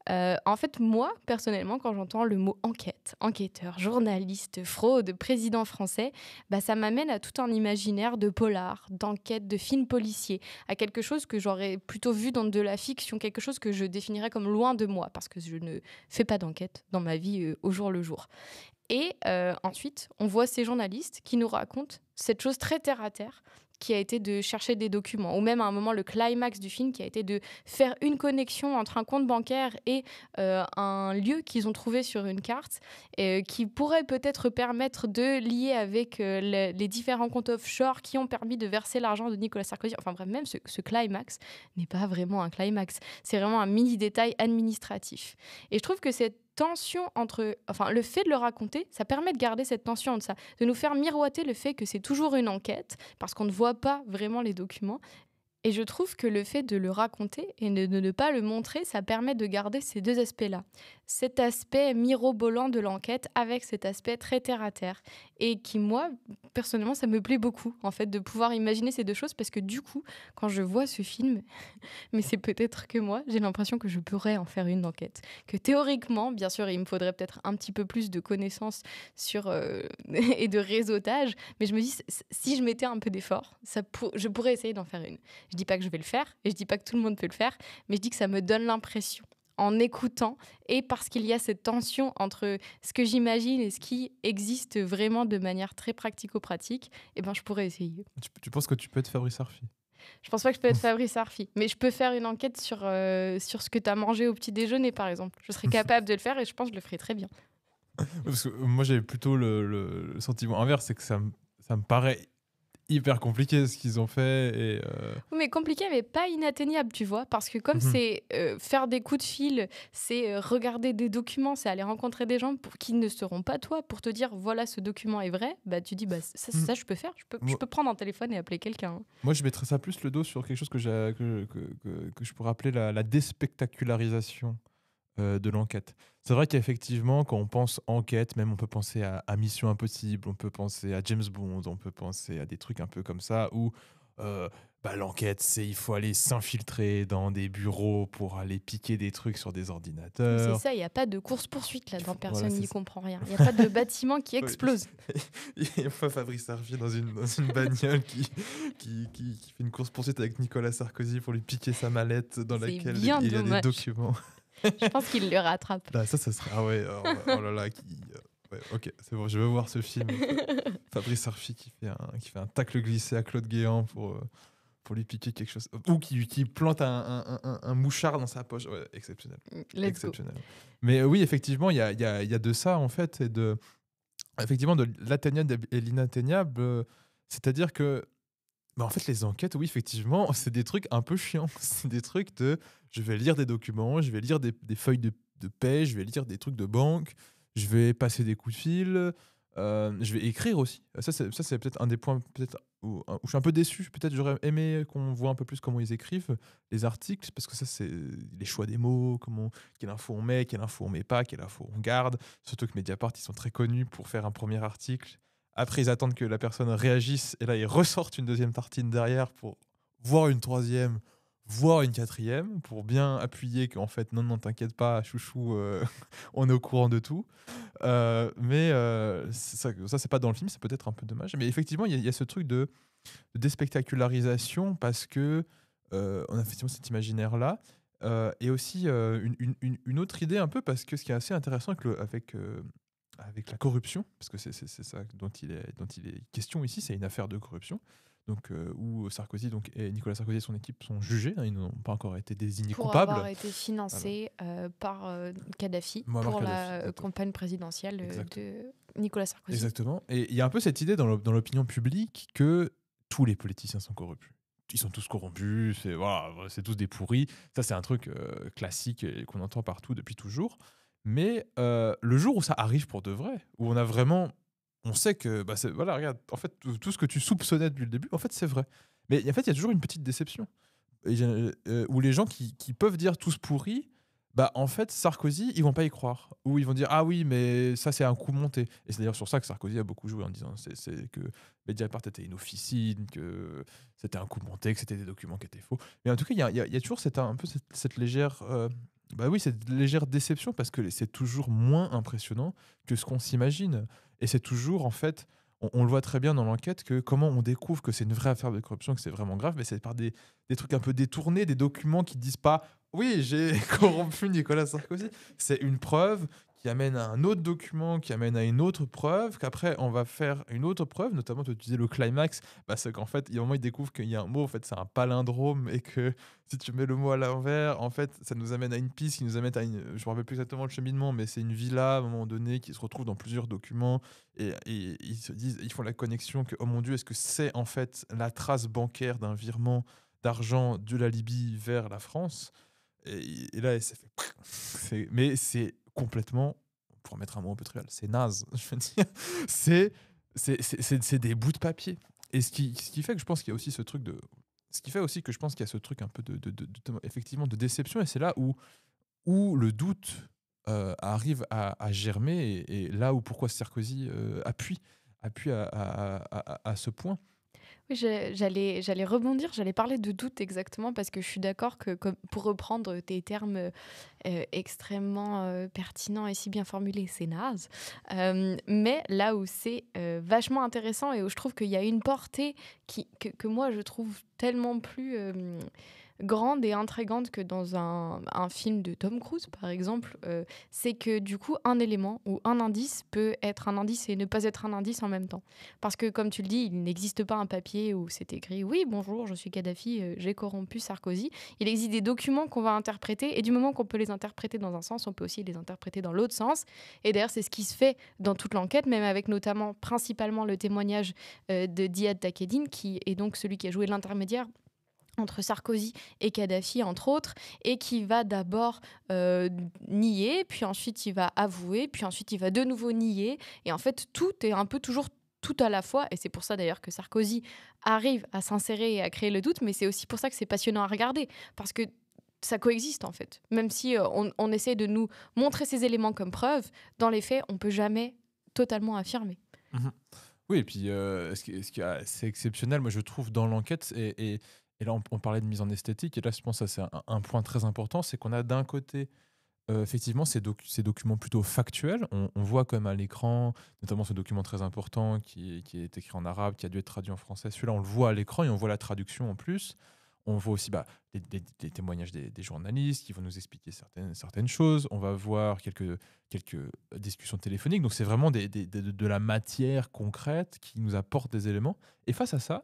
En fait, moi, personnellement, quand j'entends le mot enquête, enquêteur, journaliste, fraude, président français, ça m'amène à tout un imaginaire de polar, d'enquête, de film policier, à quelque chose que j'aurais plutôt vu dans de la fiction, quelque chose que je définirais comme loin de moi, parce que je ne fais pas d'enquête dans ma vie au jour le jour. Et ensuite, on voit ces journalistes qui nous racontent cette chose très terre-à-terre qui a été de chercher des documents, ou même à un moment le climax du film qui a été de faire une connexion entre un compte bancaire et un lieu qu'ils ont trouvé sur une carte, qui pourrait peut-être permettre de lier avec les différents comptes offshore qui ont permis de verser l'argent de Nicolas Sarkozy. Enfin bref, même ce climax n'est pas vraiment un climax, c'est vraiment un mini détail administratif. Et je trouve que cette tension le fait de le raconter, ça permet de garder cette tension entre ça, de nous faire miroiter le fait que c'est toujours une enquête, parce qu'on ne voit pas vraiment les documents. Et je trouve que le fait de le raconter et de ne pas le montrer, ça permet de garder ces deux aspects-là. Cet aspect mirobolant de l'enquête avec cet aspect très terre-à-terre. Et qui, moi, personnellement, ça me plaît beaucoup, en fait, de pouvoir imaginer ces deux choses, parce que du coup, quand je vois ce film, mais c'est peut-être que moi, j'ai l'impression que je pourrais en faire une enquête. Que théoriquement, bien sûr, il me faudrait peut-être un petit peu plus de connaissances et de réseautage, mais je me dis, si je mettais un peu d'effort, je pourrais essayer d'en faire une. Je dis pas que je vais le faire, et je dis pas que tout le monde peut le faire, mais je dis que ça me donne l'impression, en écoutant, et parce qu'il y a cette tension entre ce que j'imagine et ce qui existe vraiment de manière très pratico-pratique, je pourrais essayer. Tu penses que tu peux être Fabrice Arfi? Je pense pas que je peux être Fabrice Arfi, mais je peux faire une enquête sur ce que tu as mangé au petit déjeuner, par exemple. Je serais capable de le faire et je pense que je le ferais très bien. Parce que moi, j'avais plutôt le sentiment inverse, c'est que ça me paraît hyper compliqué ce qu'ils ont fait. Et, Oui, mais compliqué, mais pas inatteignable, tu vois. Parce que comme Mhm. c'est faire des coups de fil, c'est regarder des documents, c'est aller rencontrer des gens qui ne seront pas toi pour te dire voilà, ce document est vrai, bah tu dis bah Mhm. ça je peux faire, je Moi, peux prendre un téléphone et appeler quelqu'un. moi, je mettrais ça plus le dos sur quelque chose que je pourrais appeler la déspectacularisation de l'enquête. C'est vrai qu'effectivement, quand on pense enquête, même on peut penser à Mission Impossible, on peut penser à James Bond, on peut penser à des trucs un peu comme ça où euh, l'enquête, c'est il faut aller s'infiltrer dans des bureaux pour aller piquer des trucs sur des Mais c'est ordinateurs. ça, il n'y a pas de course-poursuite là-dedans, Voilà, personne c'est n'y ça. comprend rien. Il n'y a pas de bâtiment qui Oui. explose. Il y a pas Fabrice Arfi dans une bagnole qui fait une course-poursuite avec Nicolas Sarkozy pour lui piquer sa mallette dans C'est laquelle bien il y a des dommage. documents. Je pense qu'il le rattrape. Là, ça serait. Ah ouais, oh là là. Ouais, ok, c'est bon, je veux voir ce film. Fabrice Arfi qui fait un tacle glissé à Claude Guéant pour lui piquer quelque chose. Ou qui plante un mouchard dans sa poche. Ouais, exceptionnel. Let's go. Exceptionnel. Mais oui, effectivement, il y a de ça, en fait, et effectivement, de l'atteignable et l'inatteignable. C'est-à-dire que en fait, les enquêtes, oui, effectivement, c'est des trucs un peu chiants. C'est des trucs de je vais lire des documents, je vais lire des feuilles de paie, je vais lire des trucs de banque, je vais passer des coups de fil, je vais écrire aussi. Ça, c'est peut-être un des points peut-être où je suis un peu déçu. Peut-être j'aurais aimé qu'on voit un peu plus comment ils écrivent les articles, parce que ça, c'est les choix des mots, quelle info on met, quelle info on met pas, quelle info on garde. Surtout que Mediapart, ils sont très connus pour faire un premier article. Après, ils attendent que la personne réagisse et là, ils ressortent une deuxième tartine derrière pour voir une troisième, voir une quatrième, pour bien appuyer qu'en fait, non, t'inquiète pas, chouchou, on est au courant de tout. Mais ça, c'est pas dans le film, c'est peut-être un peu dommage. Mais effectivement, il y a ce truc de déspectacularisation parce que on a effectivement cet imaginaire-là. Et aussi une autre idée un peu parce que ce qui est assez intéressant avec la corruption, parce que c'est ça dont il est question ici, c'est une affaire de corruption. Donc, où Sarkozy et Nicolas Sarkozy et son équipe sont jugés, hein, ils n'ont pas encore été désignés Pour coupables. avoir été financé par Kadhafi Muammar pour Kadhafi, la exactement. campagne présidentielle Exact. de Nicolas Sarkozy. Exactement. Et il y a un peu cette idée dans l'opinion publique que tous les politiciens sont corrompus. Ils sont tous corrompus, c'est tous des pourris. Ça, c'est un truc classique et qu'on entend partout depuis toujours. Mais le jour où ça arrive pour de vrai, où on sait que, voilà, regarde, en fait, tout ce que tu soupçonnais depuis le début, en fait, c'est vrai. Mais en fait, il y a toujours une petite déception. Où les gens qui peuvent dire tous pourris, en fait, Sarkozy, ils vont pas y croire. Ou ils vont dire ah oui, mais ça, c'est un coup monté. Et c'est d'ailleurs sur ça que Sarkozy a beaucoup joué en disant c'est que Mediapart était une officine, que c'était un coup monté, que c'était des documents qui étaient faux. Mais en tout cas, il y a toujours un peu cette légère. Cette légère déception parce que c'est toujours moins impressionnant que ce qu'on s'imagine. Et c'est toujours, en fait, on le voit très bien dans l'enquête, que comment on découvre que c'est une vraie affaire de corruption, que c'est vraiment grave, mais c'est par des trucs un peu détournés, des documents qui disent pas oui, j'ai corrompu Nicolas Sarkozy. C'est une preuve qui amène à un autre document, qui amène à une autre preuve, qu'après on va faire une autre preuve, notamment tu disais le climax, c'est qu'en fait, il y a un moment, ils découvrent qu'il y a un mot, en fait, c'est un palindrome, et que si tu mets le mot à l'envers, en fait, ça nous amène à une piste qui nous amène à une. Je me rappelle plus exactement le cheminement, mais c'est une villa à un moment donné qui se retrouve dans plusieurs documents, et ils se disent, ils font la connexion que, oh mon Dieu, est-ce que c'est en fait la trace bancaire d'un virement d'argent de la Libye vers la France? Et là, ça fait. Mais c'est complètement, pour mettre un mot un peu trivial, c'est naze. Je veux dire, c'est des bouts de papier. Et ce qui fait que je pense qu'il y a aussi ce truc de. Ce qui fait aussi que je pense qu'il y a ce truc un peu effectivement de déception. Et c'est là où le doute arrive à germer. Et là où pourquoi Sarkozy appuie à ce point. Oui, j'allais rebondir, j'allais parler de doute exactement parce que je suis d'accord que, pour reprendre tes termes extrêmement pertinents et si bien formulés, c'est naze. Mais là où c'est vachement intéressant et où je trouve qu'il y a une portée que moi je trouve tellement plus grande et intrigante que dans un film de Tom Cruise, par exemple, c'est que du coup, un élément ou un indice peut être un indice et ne pas être un indice en même temps. Parce que, comme tu le dis, il n'existe pas un papier où c'est écrit « Oui, bonjour, je suis Kadhafi, j'ai corrompu Sarkozy ». Il existe des documents qu'on va interpréter, et du moment qu'on peut les interpréter dans un sens, on peut aussi les interpréter dans l'autre sens. Et d'ailleurs, c'est ce qui se fait dans toute l'enquête, même avec notamment, principalement, le témoignage de Diad Takedine, qui est donc celui qui a joué l'intermédiaire entre Sarkozy et Kadhafi, entre autres, et qui va d'abord nier, puis ensuite il va avouer, puis ensuite il va de nouveau nier. Et en fait, tout est un peu toujours tout à la fois. Et c'est pour ça d'ailleurs que Sarkozy arrive à s'insérer et à créer le doute, mais c'est aussi pour ça que c'est passionnant à regarder, parce que ça coexiste en fait. Même si on essaie de nous montrer ces éléments comme preuve, dans les faits, on peut jamais totalement affirmer. Mhm. Oui, et puis ce qui est assez exceptionnel, moi je trouve, dans l'enquête, et là on parlait de mise en esthétique, et là je pense que ça, c'est un point très important, c'est qu'on a d'un côté effectivement ces documents plutôt factuels. On voit quand même à l'écran, notamment ce document très important qui est écrit en arabe, qui a dû être traduit en français. Celui-là, on le voit à l'écran et on voit la traduction en plus. On voit aussi des témoignages des journalistes qui vont nous expliquer certaines choses. On va voir quelques discussions téléphoniques. Donc, c'est vraiment de la matière concrète qui nous apporte des éléments. Et face à ça,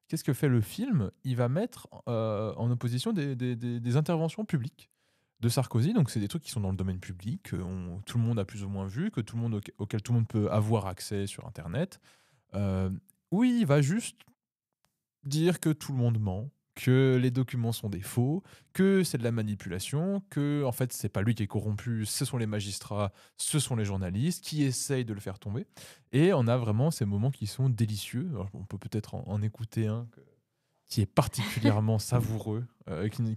qu'est-ce que fait le film? Il va mettre en opposition des interventions publiques de Sarkozy. Donc, c'est des trucs qui sont dans le domaine public, que tout le monde a plus ou moins vu, que auquel tout le monde peut avoir accès sur Internet. Oui, il va juste dire que tout le monde ment, que les documents sont des faux, que c'est de la manipulation, que en fait c'est pas lui qui est corrompu, ce sont les magistrats, ce sont les journalistes qui essayent de le faire tomber. Et on a vraiment ces moments qui sont délicieux. Alors, on peut peut-être en écouter un qui est particulièrement savoureux,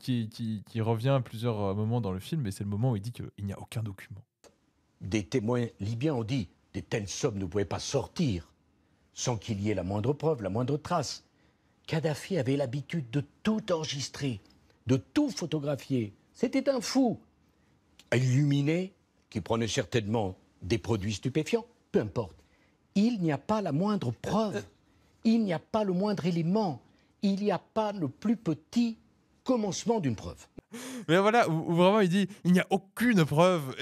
qui revient à plusieurs moments dans le film, et c'est le moment où il dit qu'il n'y a aucun document. Des témoins libyens ont dit « de telles sommes ne pouvaient pas sortir sans qu'il y ait la moindre preuve, la moindre trace ». Kadhafi avait l'habitude de tout enregistrer, de tout photographier. C'était un fou, illuminé, qui prenait certainement des produits stupéfiants, peu importe. Il n'y a pas la moindre preuve, il n'y a pas le moindre élément, il n'y a pas le plus petit commencement d'une preuve. Mais voilà, où vraiment il dit il n'y a aucune preuve.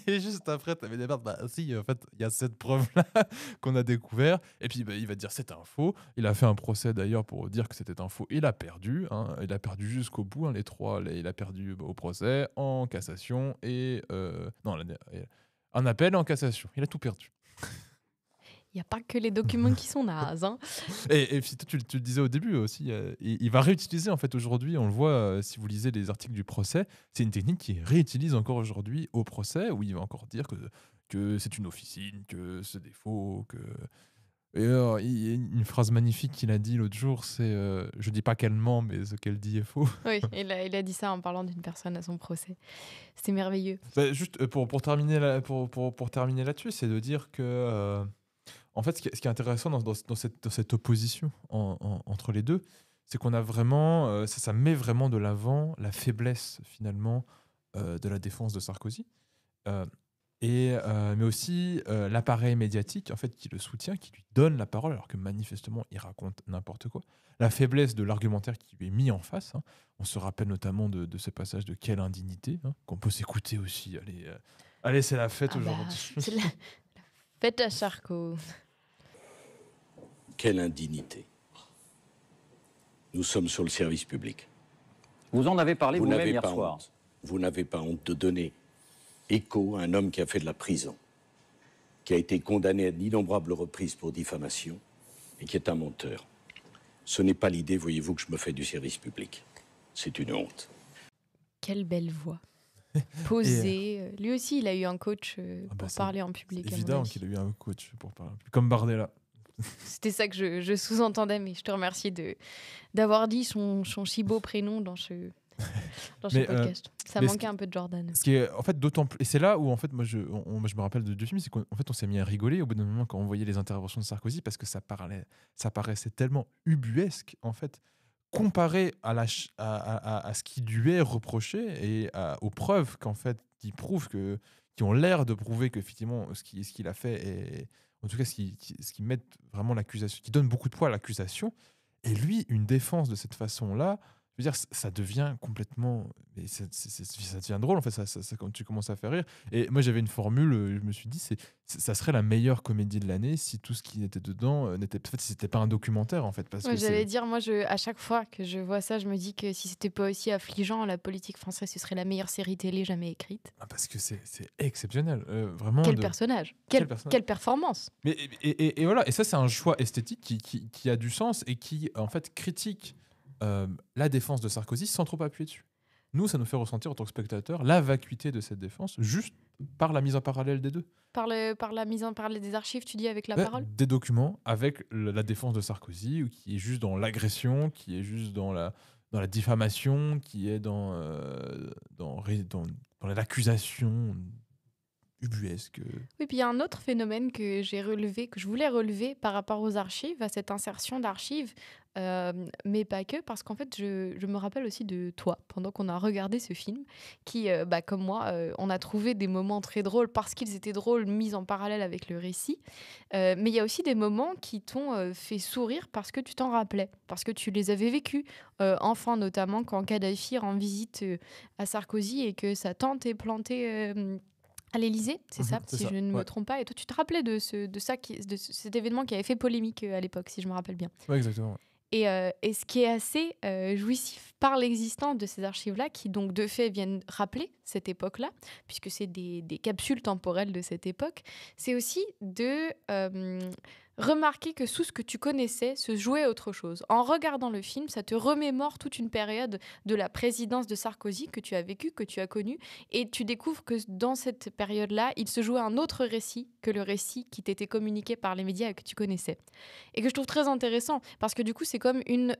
Et juste après, tu avais des parts, bah si, en fait, il y a cette preuve-là qu'on a découvert. Et puis il va dire c'est un faux. Il a fait un procès d'ailleurs pour dire que c'était un faux. Il a perdu. Il a perdu jusqu'au bout. Les trois, il a perdu au procès, en cassation et. Non, en appel et en cassation. Il a tout perdu. Il n'y a pas que les documents qui sont nazes. Hein. Et puis tu le disais au début aussi, il va réutiliser en fait aujourd'hui, on le voit si vous lisez les articles du procès, c'est une technique qu'il réutilise encore aujourd'hui au procès, où il va encore dire que c'est une officine, que c'est des faux, que... Et alors, il y a une phrase magnifique qu'il a dit l'autre jour, c'est je dis pas qu'elle ment, mais ce qu'elle dit est faux. Oui, il a dit ça en parlant d'une personne à son procès. C'était merveilleux. Bah, juste pour terminer là-dessus, c'est de dire que... En fait, ce qui est intéressant dans cette opposition entre les deux, c'est qu'on a vraiment, ça met vraiment de l'avant la faiblesse finalement de la défense de Sarkozy, mais aussi l'appareil médiatique en fait qui le soutient, qui lui donne la parole alors que manifestement il raconte n'importe quoi. La faiblesse de l'argumentaire qui lui est mis en face. On se rappelle notamment de ce passage de Quelle indignité, qu'on peut s'écouter aussi. Allez, c'est la fête aujourd'hui. C'est la fête à Sarko. Quelle indignité. Nous sommes sur le service public. Vous en avez parlé vous-même hier pas soir. Honte. Vous n'avez pas honte de donner écho à un homme qui a fait de la prison, qui a été condamné à d'innombrables reprises pour diffamation et qui est un menteur. Ce n'est pas l'idée, voyez-vous, que je me fais du service public. C'est une honte. Quelle belle voix. Posée. Lui aussi, il a eu un coach pour parler en public. C'est évident qu'il a eu un coach pour parler. Comme Bardella. C'était ça que je sous-entendais, mais je te remercie d'avoir dit son si beau prénom dans ce podcast. Ça manquait un peu de Jordan. Ce qui est en fait d'autant plus, et c'est là où en fait moi je me rappelle de deux films, c'est qu'en fait on s'est mis à rigoler au bout d'un moment quand on voyait les interventions de Sarkozy, parce que ça paraissait tellement ubuesque en fait comparé à ce qui lui est reproché et aux preuves qu'en fait qui ont l'air de prouver qu'effectivement ce qu'il a fait est, en tout cas ce qui met vraiment l'accusation, qui donne beaucoup de poids à l'accusation. Et lui, une défense de cette façon-là, je veux dire, ça devient complètement. Mais ça devient drôle, en fait, quand tu commences à faire rire. Et moi, j'avais une formule, je me suis dit, ça serait la meilleure comédie de l'année si tout ce qui était dedans n'était. En fait, si c'était pas un documentaire, en fait. Parce Ouais, que j'allais dire, moi, à chaque fois que je vois ça, je me dis que si c'était pas aussi affligeant, la politique française, ce serait la meilleure série télé jamais écrite. Parce que c'est exceptionnel. Vraiment. Quel personnage, quelle performance. Et voilà, et ça, c'est un choix esthétique qui a du sens et qui, en fait, critique la défense de Sarkozy sans trop appuyer dessus. Nous, ça nous fait ressentir en tant que spectateurs la vacuité de cette défense juste par la mise en parallèle des deux. Par la mise en parallèle des archives, tu dis, avec la parole. Des documents avec la défense de Sarkozy, qui est juste dans l'agression, qui est juste dans la diffamation, qui est dans l'accusation ubuesque. Oui, puis il y a un autre phénomène que je voulais relever par rapport aux archives, à cette insertion d'archives, mais pas que, parce qu'en fait, je me rappelle aussi de toi, pendant qu'on a regardé ce film, qui, comme moi, on a trouvé des moments très drôles parce qu'ils étaient drôles, mis en parallèle avec le récit. Mais il y a aussi des moments qui t'ont fait sourire parce que tu t'en rappelais, parce que tu les avais vécus, enfant notamment, quand Kadhafi rend visite à Sarkozy et que sa tante est plantée à l'Élysée, c'est ça, c'est si ça, je ne me ouais. trompe pas. Et toi, tu te rappelais de cet événement qui avait fait polémique à l'époque, si je me rappelle bien. Ouais, exactement. Ouais. Et ce qui est assez jouissif par l'existence de ces archives-là, qui donc de fait viennent rappeler cette époque-là, puisque c'est des capsules temporelles de cette époque, c'est aussi de remarquer que sous ce que tu connaissais se jouait autre chose. En regardant le film, ça te remémore toute une période de la présidence de Sarkozy que tu as vécue, que tu as connue, et tu découvres que dans cette période-là, il se jouait un autre récit que le récit qui t'était communiqué par les médias et que tu connaissais. Et que je trouve très intéressant, parce que du coup, c'est comme une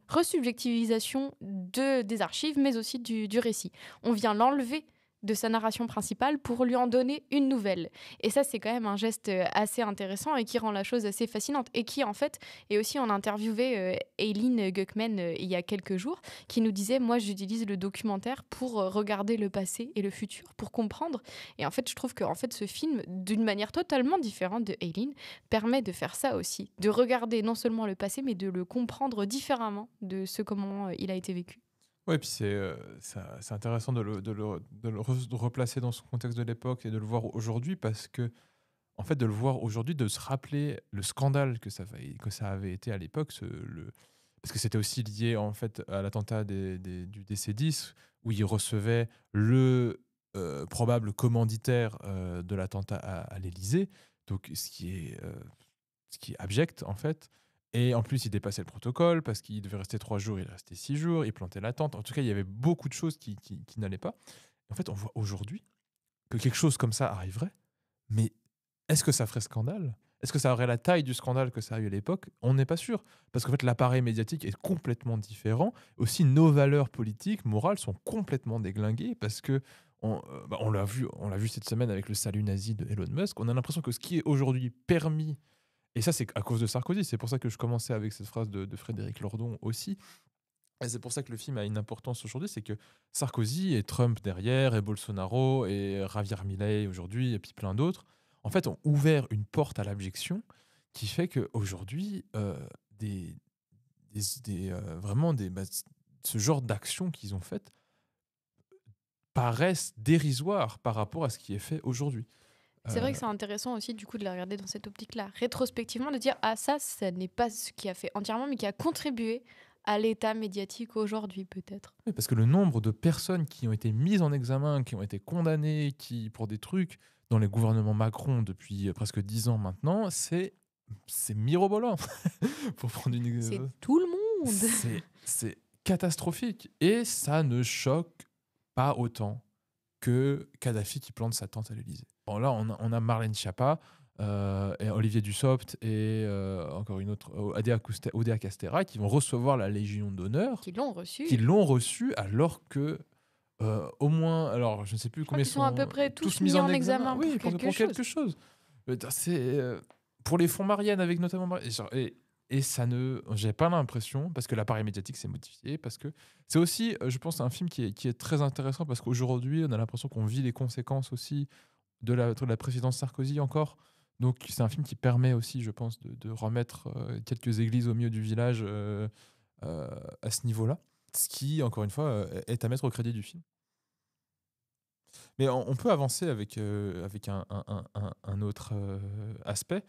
resubjectivisation des archives, mais aussi du récit. On vient l'enlever de sa narration principale pour lui en donner une nouvelle. Et ça, c'est quand même un geste assez intéressant et qui rend la chose assez fascinante. Et qui, en fait, et aussi on a interviewé Eileen Guckman il y a quelques jours, qui nous disait, moi, j'utilise le documentaire pour regarder le passé et le futur, pour comprendre. Et en fait, je trouve que ce film, d'une manière totalement différente de Eileen, permet de faire ça aussi, de regarder non seulement le passé, mais de le comprendre différemment de comment il a été vécu. Ouais, puis c'est intéressant de le replacer dans son contexte de l'époque et de le voir aujourd'hui parce que, en fait, de le voir aujourd'hui, de se rappeler le scandale que ça avait été à l'époque, parce que c'était aussi lié, en fait, à l'attentat du DC-10, où il recevait le probable commanditaire de l'attentat à l'Élysée, donc ce qui est abject, en fait. Et en plus, il dépassait le protocole parce qu'il devait rester 3 jours, il est resté 6 jours, il plantait la tente. En tout cas, il y avait beaucoup de choses qui n'allaient pas. En fait, on voit aujourd'hui que quelque chose comme ça arriverait, mais est-ce que ça ferait scandale ? Est-ce que ça aurait la taille du scandale que ça a eu à l'époque ? On n'est pas sûr. Parce qu'en fait, l'appareil médiatique est complètement différent. Aussi, nos valeurs politiques, morales sont complètement déglinguées parce que on l'a vu cette semaine avec le salut nazi de Elon Musk. On a l'impression que ce qui est aujourd'hui permis, et ça, c'est à cause de Sarkozy. C'est pour ça que je commençais avec cette phrase de Frédéric Lordon aussi. Et c'est pour ça que le film a une importance aujourd'hui. C'est que Sarkozy et Trump derrière, et Bolsonaro, et Javier Milei aujourd'hui, et puis plein d'autres, en fait, ont ouvert une porte à l'abjection qui fait qu'aujourd'hui, ce genre d'actions qu'ils ont faites paraissent dérisoires par rapport à ce qui est fait aujourd'hui. C'est vrai que c'est intéressant aussi du coup de la regarder dans cette optique-là, rétrospectivement, de dire ça n'est pas ce qui a fait entièrement, mais qui a contribué à l'état médiatique aujourd'hui peut-être. Oui, parce que le nombre de personnes qui ont été mises en examen, qui ont été condamnées, pour des trucs dans les gouvernements Macron depuis presque 10 ans maintenant, c'est mirobolant. Pour prendre une... C'est tout le monde. C'est catastrophique et ça ne choque pas autant que Kadhafi qui plante sa tente à l'Élysée. Bon, là, on a Marlène Schiappa, et Olivier Dussopt et encore une autre, Oudéa Castéra, qui vont recevoir la Légion d'honneur. Qui l'ont reçu. Qui l'ont reçu alors que, au moins, alors je ne sais plus combien ils sont à peu près tous mis en examen oui, pour quelque chose. C'est pour les fonds Marianne, avec notamment et ça ne, j'ai pas l'impression, parce que l'appareil médiatique s'est modifié, parce que c'est aussi, je pense, un film qui est très intéressant, parce qu'aujourd'hui, on a l'impression qu'on vit les conséquences aussi de la présidence Sarkozy encore. Donc c'est un film qui permet aussi, je pense, de remettre quelques églises au milieu du village à ce niveau-là. ce qui, encore une fois, est à mettre au crédit du film. Mais on peut avancer avec un autre aspect.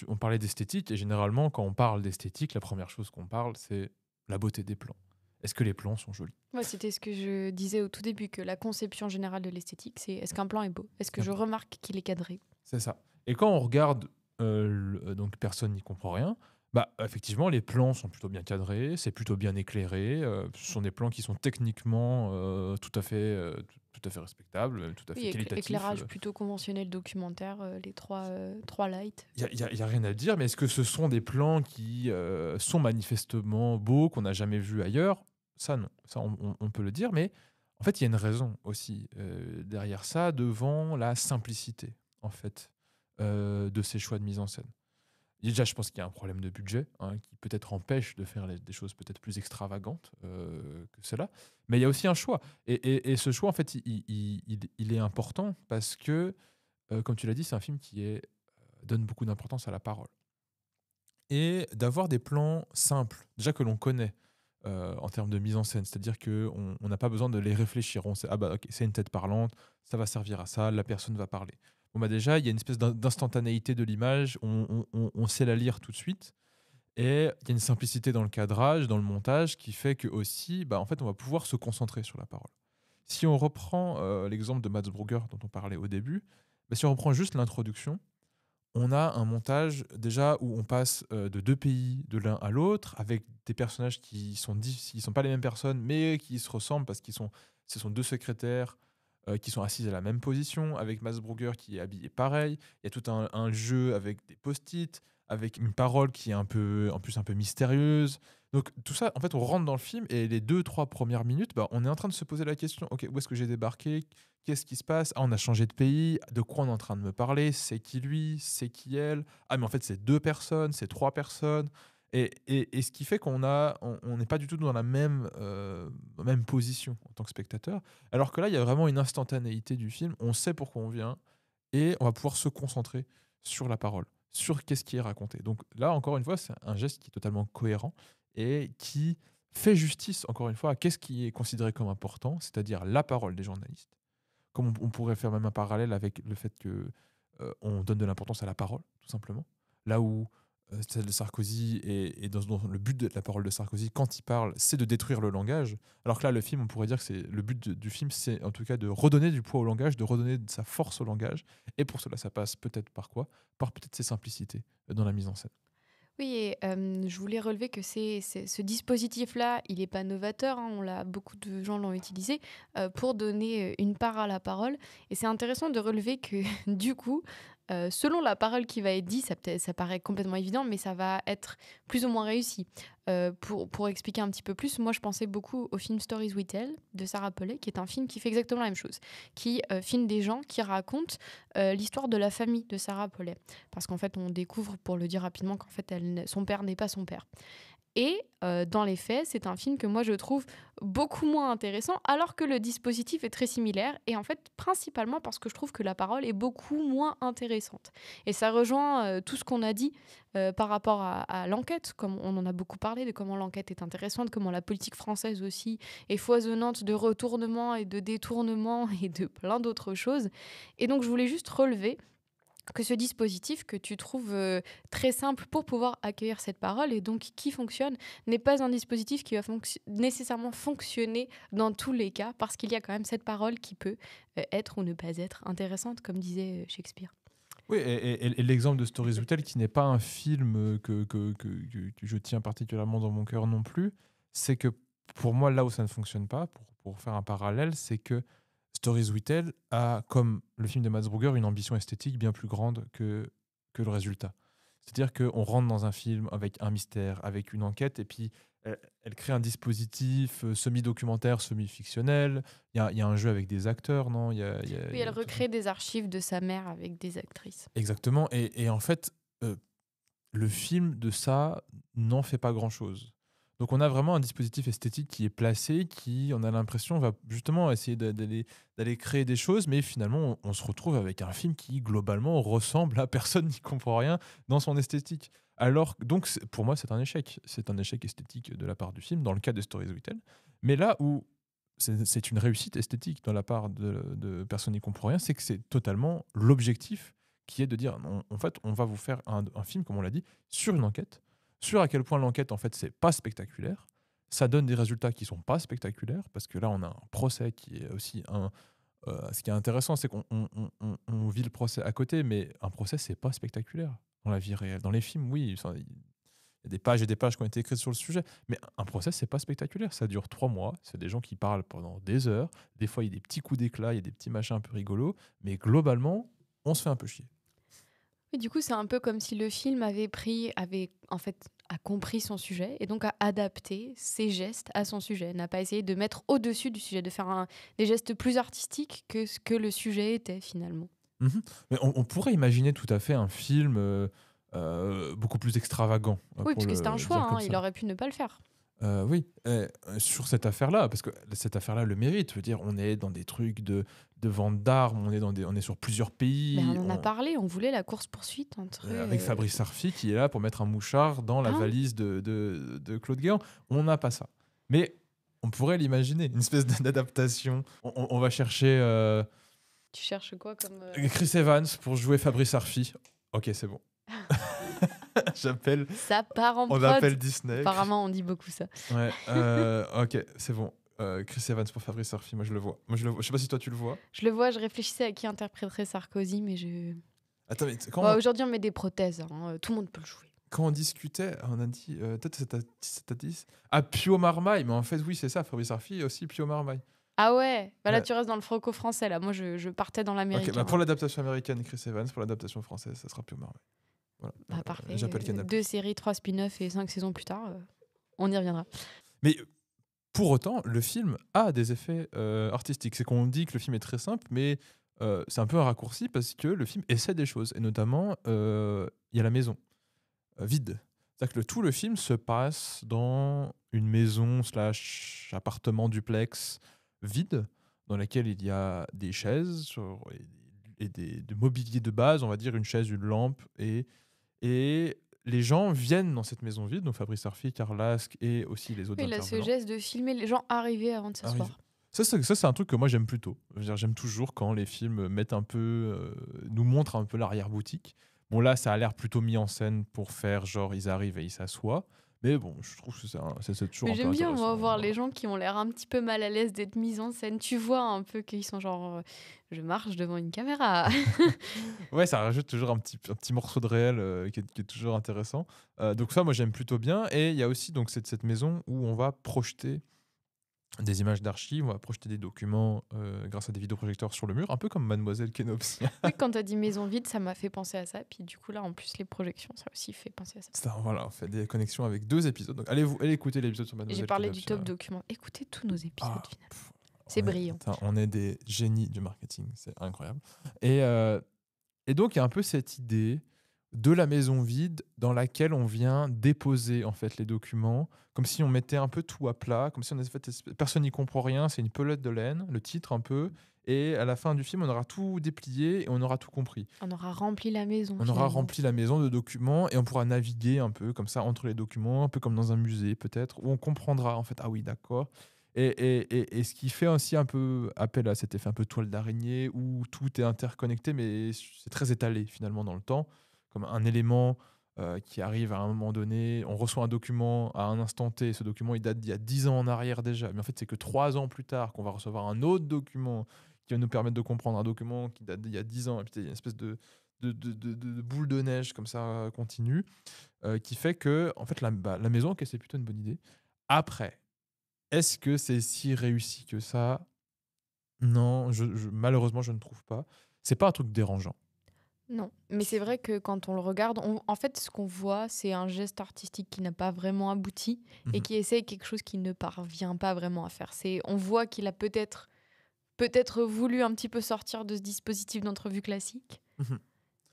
On parlait d'esthétique, et généralement, quand on parle d'esthétique, la première chose qu'on parle, c'est la beauté des plans. Est-ce que les plans sont jolis? Ouais, c'était ce que je disais au tout début, que la conception générale de l'esthétique, c'est est-ce qu'un plan est beau? Est-ce que je remarque qu'il est cadré? C'est ça. Et quand on regarde, donc personne n'y comprend rien, bah, effectivement, les plans sont plutôt bien cadrés, c'est plutôt bien éclairé. Ce sont des plans qui sont techniquement tout à fait respectables, tout à fait qualitatifs. Éclairage plutôt conventionnel documentaire, les trois lights. Il y a rien à dire, mais est-ce que ce sont des plans qui sont manifestement beaux, qu'on n'a jamais vus ailleurs? Ça, non. Ça, on peut le dire, mais en fait, il y a une raison aussi derrière ça, devant la simplicité, en fait, de ces choix de mise en scène. Déjà, je pense qu'il y a un problème de budget, hein, qui peut-être empêche de faire des choses peut-être plus extravagantes que cela. Mais il y a aussi un choix. Et ce choix, en fait, il est important parce que, comme tu l'as dit, c'est un film qui donne beaucoup d'importance à la parole. Et d'avoir des plans simples, déjà que l'on connaît en termes de mise en scène, c'est-à-dire qu'on n'a pas besoin de les réfléchir. On sait, ah bah, ok, c'est une tête parlante, ça va servir à ça, la personne va parler. Bon, bah déjà, il y a une espèce d'instantanéité de l'image, on sait la lire tout de suite. Et il y a une simplicité dans le cadrage, dans le montage, qui fait que aussi, bah, en fait, on va pouvoir se concentrer sur la parole. Si on reprend l'exemple de Mads Brugger dont on parlait au début, bah, si on reprend juste l'introduction, on a un montage déjà où on passe de deux pays de l'un à l'autre, avec des personnages qui sont pas les mêmes personnes, mais qui se ressemblent parce ce sont deux secrétaires qui sont assises à la même position, avec Mads Brugger qui est habillé pareil. Il y a tout un jeu avec des post-it, avec une parole qui est en plus un peu mystérieuse. Donc tout ça, en fait, on rentre dans le film et les 2-3 premières minutes, bah, on est en train de se poser la question, ok, où est-ce que j'ai débarqué? Qu'est-ce qui se passe? Ah, on a changé de pays. De quoi on est en train de me parler? C'est qui lui? C'est qui elle? Ah, mais en fait, c'est 2 personnes, c'est 3 personnes. Et ce qui fait qu'on n'est pas du tout dans la même position en tant que spectateur. Alors que là, il y a vraiment une instantanéité du film. On sait pourquoi on vient et on va pouvoir se concentrer sur la parole, sur qu'est-ce qui est raconté. Donc là, encore une fois, c'est un geste qui est totalement cohérent et qui fait justice, encore une fois, à qu'est-ce qui est considéré comme important, c'est-à-dire la parole des journalistes. Comme on pourrait faire même un parallèle avec le fait que on donne de l'importance à la parole, tout simplement. Là où celle de Sarkozy et dans le but de la parole de Sarkozy, quand il parle, c'est de détruire le langage. Alors que là, le film, on pourrait dire que le but du film, c'est en tout cas de redonner du poids au langage, de redonner de sa force au langage. Et pour cela, ça passe peut-être par quoi? Par peut-être ses simplicités dans la mise en scène. Oui, et je voulais relever que ce dispositif-là, il n'est pas novateur, hein, beaucoup de gens l'ont utilisé pour donner une part à la parole. Et c'est intéressant de relever que du coup, selon la parole qui va être dite, ça paraît complètement évident, mais ça va être plus ou moins réussi. Pour expliquer un petit peu plus, moi je pensais beaucoup au film Stories We Tell de Sarah Polley, qui est un film qui fait exactement la même chose, qui filme des gens qui racontent l'histoire de la famille de Sarah Polley. Parce qu'en fait, on découvre, pour le dire rapidement, qu'en fait, son père n'est pas son père. Et dans les faits, c'est un film que moi je trouve beaucoup moins intéressant, alors que le dispositif est très similaire. Et en fait, principalement parce que je trouve que la parole est beaucoup moins intéressante. Et ça rejoint tout ce qu'on a dit par rapport à l'enquête, comme on en a beaucoup parlé, de comment l'enquête est intéressante, comment la politique française aussi est foisonnante de retournements et de détournements et de plein d'autres choses. Et donc je voulais juste relever que ce dispositif que tu trouves très simple pour pouvoir accueillir cette parole et donc qui fonctionne n'est pas un dispositif qui va nécessairement fonctionner dans tous les cas, parce qu'il y a quand même cette parole qui peut être ou ne pas être intéressante, comme disait Shakespeare. Oui, et l'exemple de Stories We Tell, qui n'est pas un film que je tiens particulièrement dans mon cœur non plus, c'est que pour moi, là où ça ne fonctionne pas, pour faire un parallèle, c'est que Stories We Tell a, comme le film de Mads Brugger, une ambition esthétique bien plus grande que le résultat. C'est-à-dire qu'on rentre dans un film avec un mystère, avec une enquête, et puis elle crée un dispositif semi-documentaire, semi-fictionnel. Il y a un jeu avec des acteurs, non? Oui, elle recrée des archives de sa mère avec des actrices. Exactement, et en fait, le film de ça n'en fait pas grand-chose. Donc on a vraiment un dispositif esthétique qui est placé, qui, on a l'impression, va justement essayer d'aller créer des choses, mais finalement on se retrouve avec un film qui globalement ressemble à personne n'y comprend rien dans son esthétique. Alors, donc, pour moi, c'est un échec. C'est un échec esthétique de la part du film, dans le cas de Stories We Tell. Mais là où c'est une réussite esthétique de la part de Personne n'y comprend rien, c'est que c'est totalement l'objectif qui est de dire, en fait, on va vous faire un film, comme on l'a dit, sur une enquête, sur à quel point l'enquête, en fait, c'est pas spectaculaire. Ça donne des résultats qui sont pas spectaculaires, parce que là, on a un procès qui est aussi ce qui est intéressant, c'est qu'on vit le procès à côté, mais un procès, c'est pas spectaculaire dans la vie réelle. Dans les films, oui, il y a des pages et des pages qui ont été écrites sur le sujet, mais un procès, c'est pas spectaculaire. Ça dure 3 mois, c'est des gens qui parlent pendant des heures. Des fois, il y a des petits coups d'éclat, il y a des petits machins un peu rigolos, mais globalement, on se fait un peu chier. Et du coup, c'est un peu comme si le film a compris son sujet et donc a adapté ses gestes à son sujet, n'a pas essayé de mettre au-dessus du sujet, de faire des gestes plus artistiques que ce que le sujet était finalement. Mais on pourrait imaginer tout à fait un film beaucoup plus extravagant. Oui, parce que c'est un choix, il aurait pu ne pas le faire. Oui, sur cette affaire-là, parce que cette affaire-là le mérite. Je veux dire, on est dans des trucs de vente d'armes, on est sur plusieurs pays. Mais on en a parlé, on voulait la course-poursuite entre... Avec Fabrice Arfi qui est là pour mettre un mouchard dans la valise de Claude Guéant. On n'a pas ça. Mais on pourrait l'imaginer, une espèce d'adaptation. On va chercher... Tu cherches quoi comme... Chris Evans pour jouer Fabrice Arfi. Ok, c'est bon. J'appelle... Ça part en on prod. appelle Disney. Apparemment, on dit beaucoup ça. Ouais, ok, c'est bon. Chris Evans pour Fabrice Arfi, moi je le vois. Je sais pas si toi tu le vois. Je le vois, je réfléchissais à qui interpréterait Sarkozy, mais je... Attends, mais aujourd'hui on met des prothèses, tout le monde peut le jouer. Quand on discutait, on a dit... peut-être ça t'a dit... Ah, Pio Marmaille, mais en fait oui c'est ça, Fabrice Arfi et aussi Pio Marmaille. Ah ouais, là tu restes dans le franco-français, là. Moi je partais dans l'américain. Okay, pour l'adaptation américaine, Chris Evans, pour l'adaptation française, ça sera Pio Marmaille. Voilà. Parfait. J'appelle Canap. 2 séries, 3 spin-offs et 5 saisons plus tard, on y reviendra. Mais pour autant, le film a des effets artistiques. C'est qu'on dit que le film est très simple, mais c'est un peu un raccourci parce que le film essaie des choses. Et notamment, il y a la maison vide. C'est-à-dire que tout le film se passe dans une maison / appartement duplex vide, dans laquelle il y a des chaises et de mobilier de base, on va dire une chaise, une lampe, et les gens viennent dans cette maison vide, donc Fabrice Arfi, Karl Lasque et aussi les autres intervenants. Il a ce geste de filmer les gens arriver avant de s'asseoir. Ça, c'est un truc que moi j'aime plutôt. Je veux dire, j'aime toujours quand les films mettent un peu, nous montrent un peu l'arrière-boutique. Bon là, ça a l'air plutôt mis en scène pour faire genre ils arrivent et ils s'assoient. Mais bon, je trouve que c'est toujours mais un peu j'aime bien intéressant. voir les gens qui ont l'air un petit peu mal à l'aise d'être mis en scène. Tu vois un peu qu'ils sont genre je marche devant une caméra. Ouais, ça rajoute toujours un petit morceau de réel qui est toujours intéressant. Donc ça, moi j'aime plutôt bien. Et il y a aussi donc cette maison où on va projeter des images d'archives, on va projeter des documents grâce à des vidéoprojecteurs sur le mur, un peu comme Mademoiselle Kenopsia. Oui, quand tu as dit maison vide, ça m'a fait penser à ça. Puis du coup, là, en plus, les projections, ça aussi fait penser à ça. Voilà, on fait des connexions avec 2 épisodes. Donc allez écouter l'épisode sur Mademoiselle J'ai parlé Kenopsia. du top document. Écoutez tous nos épisodes, finalement. C'est brillant. On est des génies du marketing, c'est incroyable. Et donc, il y a un peu cette idée de la maison vide dans laquelle on vient déposer en fait les documents, comme si on mettait un peu tout à plat, comme si on avait fait personne n'y comprend rien, c'est une pelote de laine, le titre un peu, et à la fin du film on aura tout déplié et on aura tout compris. On aura rempli la maison. On aura rempli la maison de documents et on pourra naviguer un peu comme ça entre les documents, un peu comme dans un musée peut-être, où on comprendra en fait, ah oui d'accord. Et ce qui fait aussi un peu appel à cet effet un peu toile d'araignée où tout est interconnecté mais c'est très étalé finalement dans le temps, comme un élément qui arrive à un moment donné, on reçoit un document à un instant T, ce document il date d'il y a 10 ans en arrière déjà, mais en fait c'est que 3 ans plus tard qu'on va recevoir un autre document qui va nous permettre de comprendre un document qui date d'il y a 10 ans, et puis il y a une espèce de boule de neige comme ça continue, qui fait que en fait, la maison, okay, c'est plutôt une bonne idée. Après, est-ce que c'est si réussi que ça ? Non, malheureusement je ne trouve pas. C'est pas un truc dérangeant. Non, mais c'est vrai que quand on le regarde, en fait, ce qu'on voit, c'est un geste artistique qui n'a pas vraiment abouti et qui essaye quelque chose qu'il ne parvient pas vraiment à faire. On voit qu'il a peut-être voulu un petit peu sortir de ce dispositif d'entrevue classique,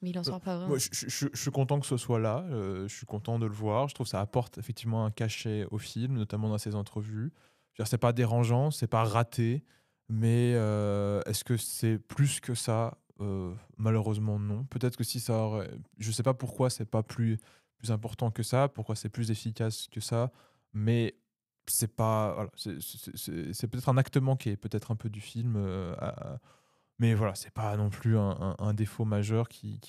mais il n'en sort pas vraiment. Moi, je suis content que ce soit là, je suis content de le voir. Je trouve que ça apporte effectivement un cachet au film, notamment dans ses entrevues. C'est pas dérangeant, c'est pas raté, mais est-ce que c'est plus que ça ? Malheureusement non. Peut-être que si ça aurait... Je sais pas pourquoi c'est pas plus plus important que ça, pourquoi c'est plus efficace que ça, mais c'est pas... Voilà, c'est peut-être un acte manqué, peut-être un peu du film, mais voilà, c'est pas non plus un défaut majeur qui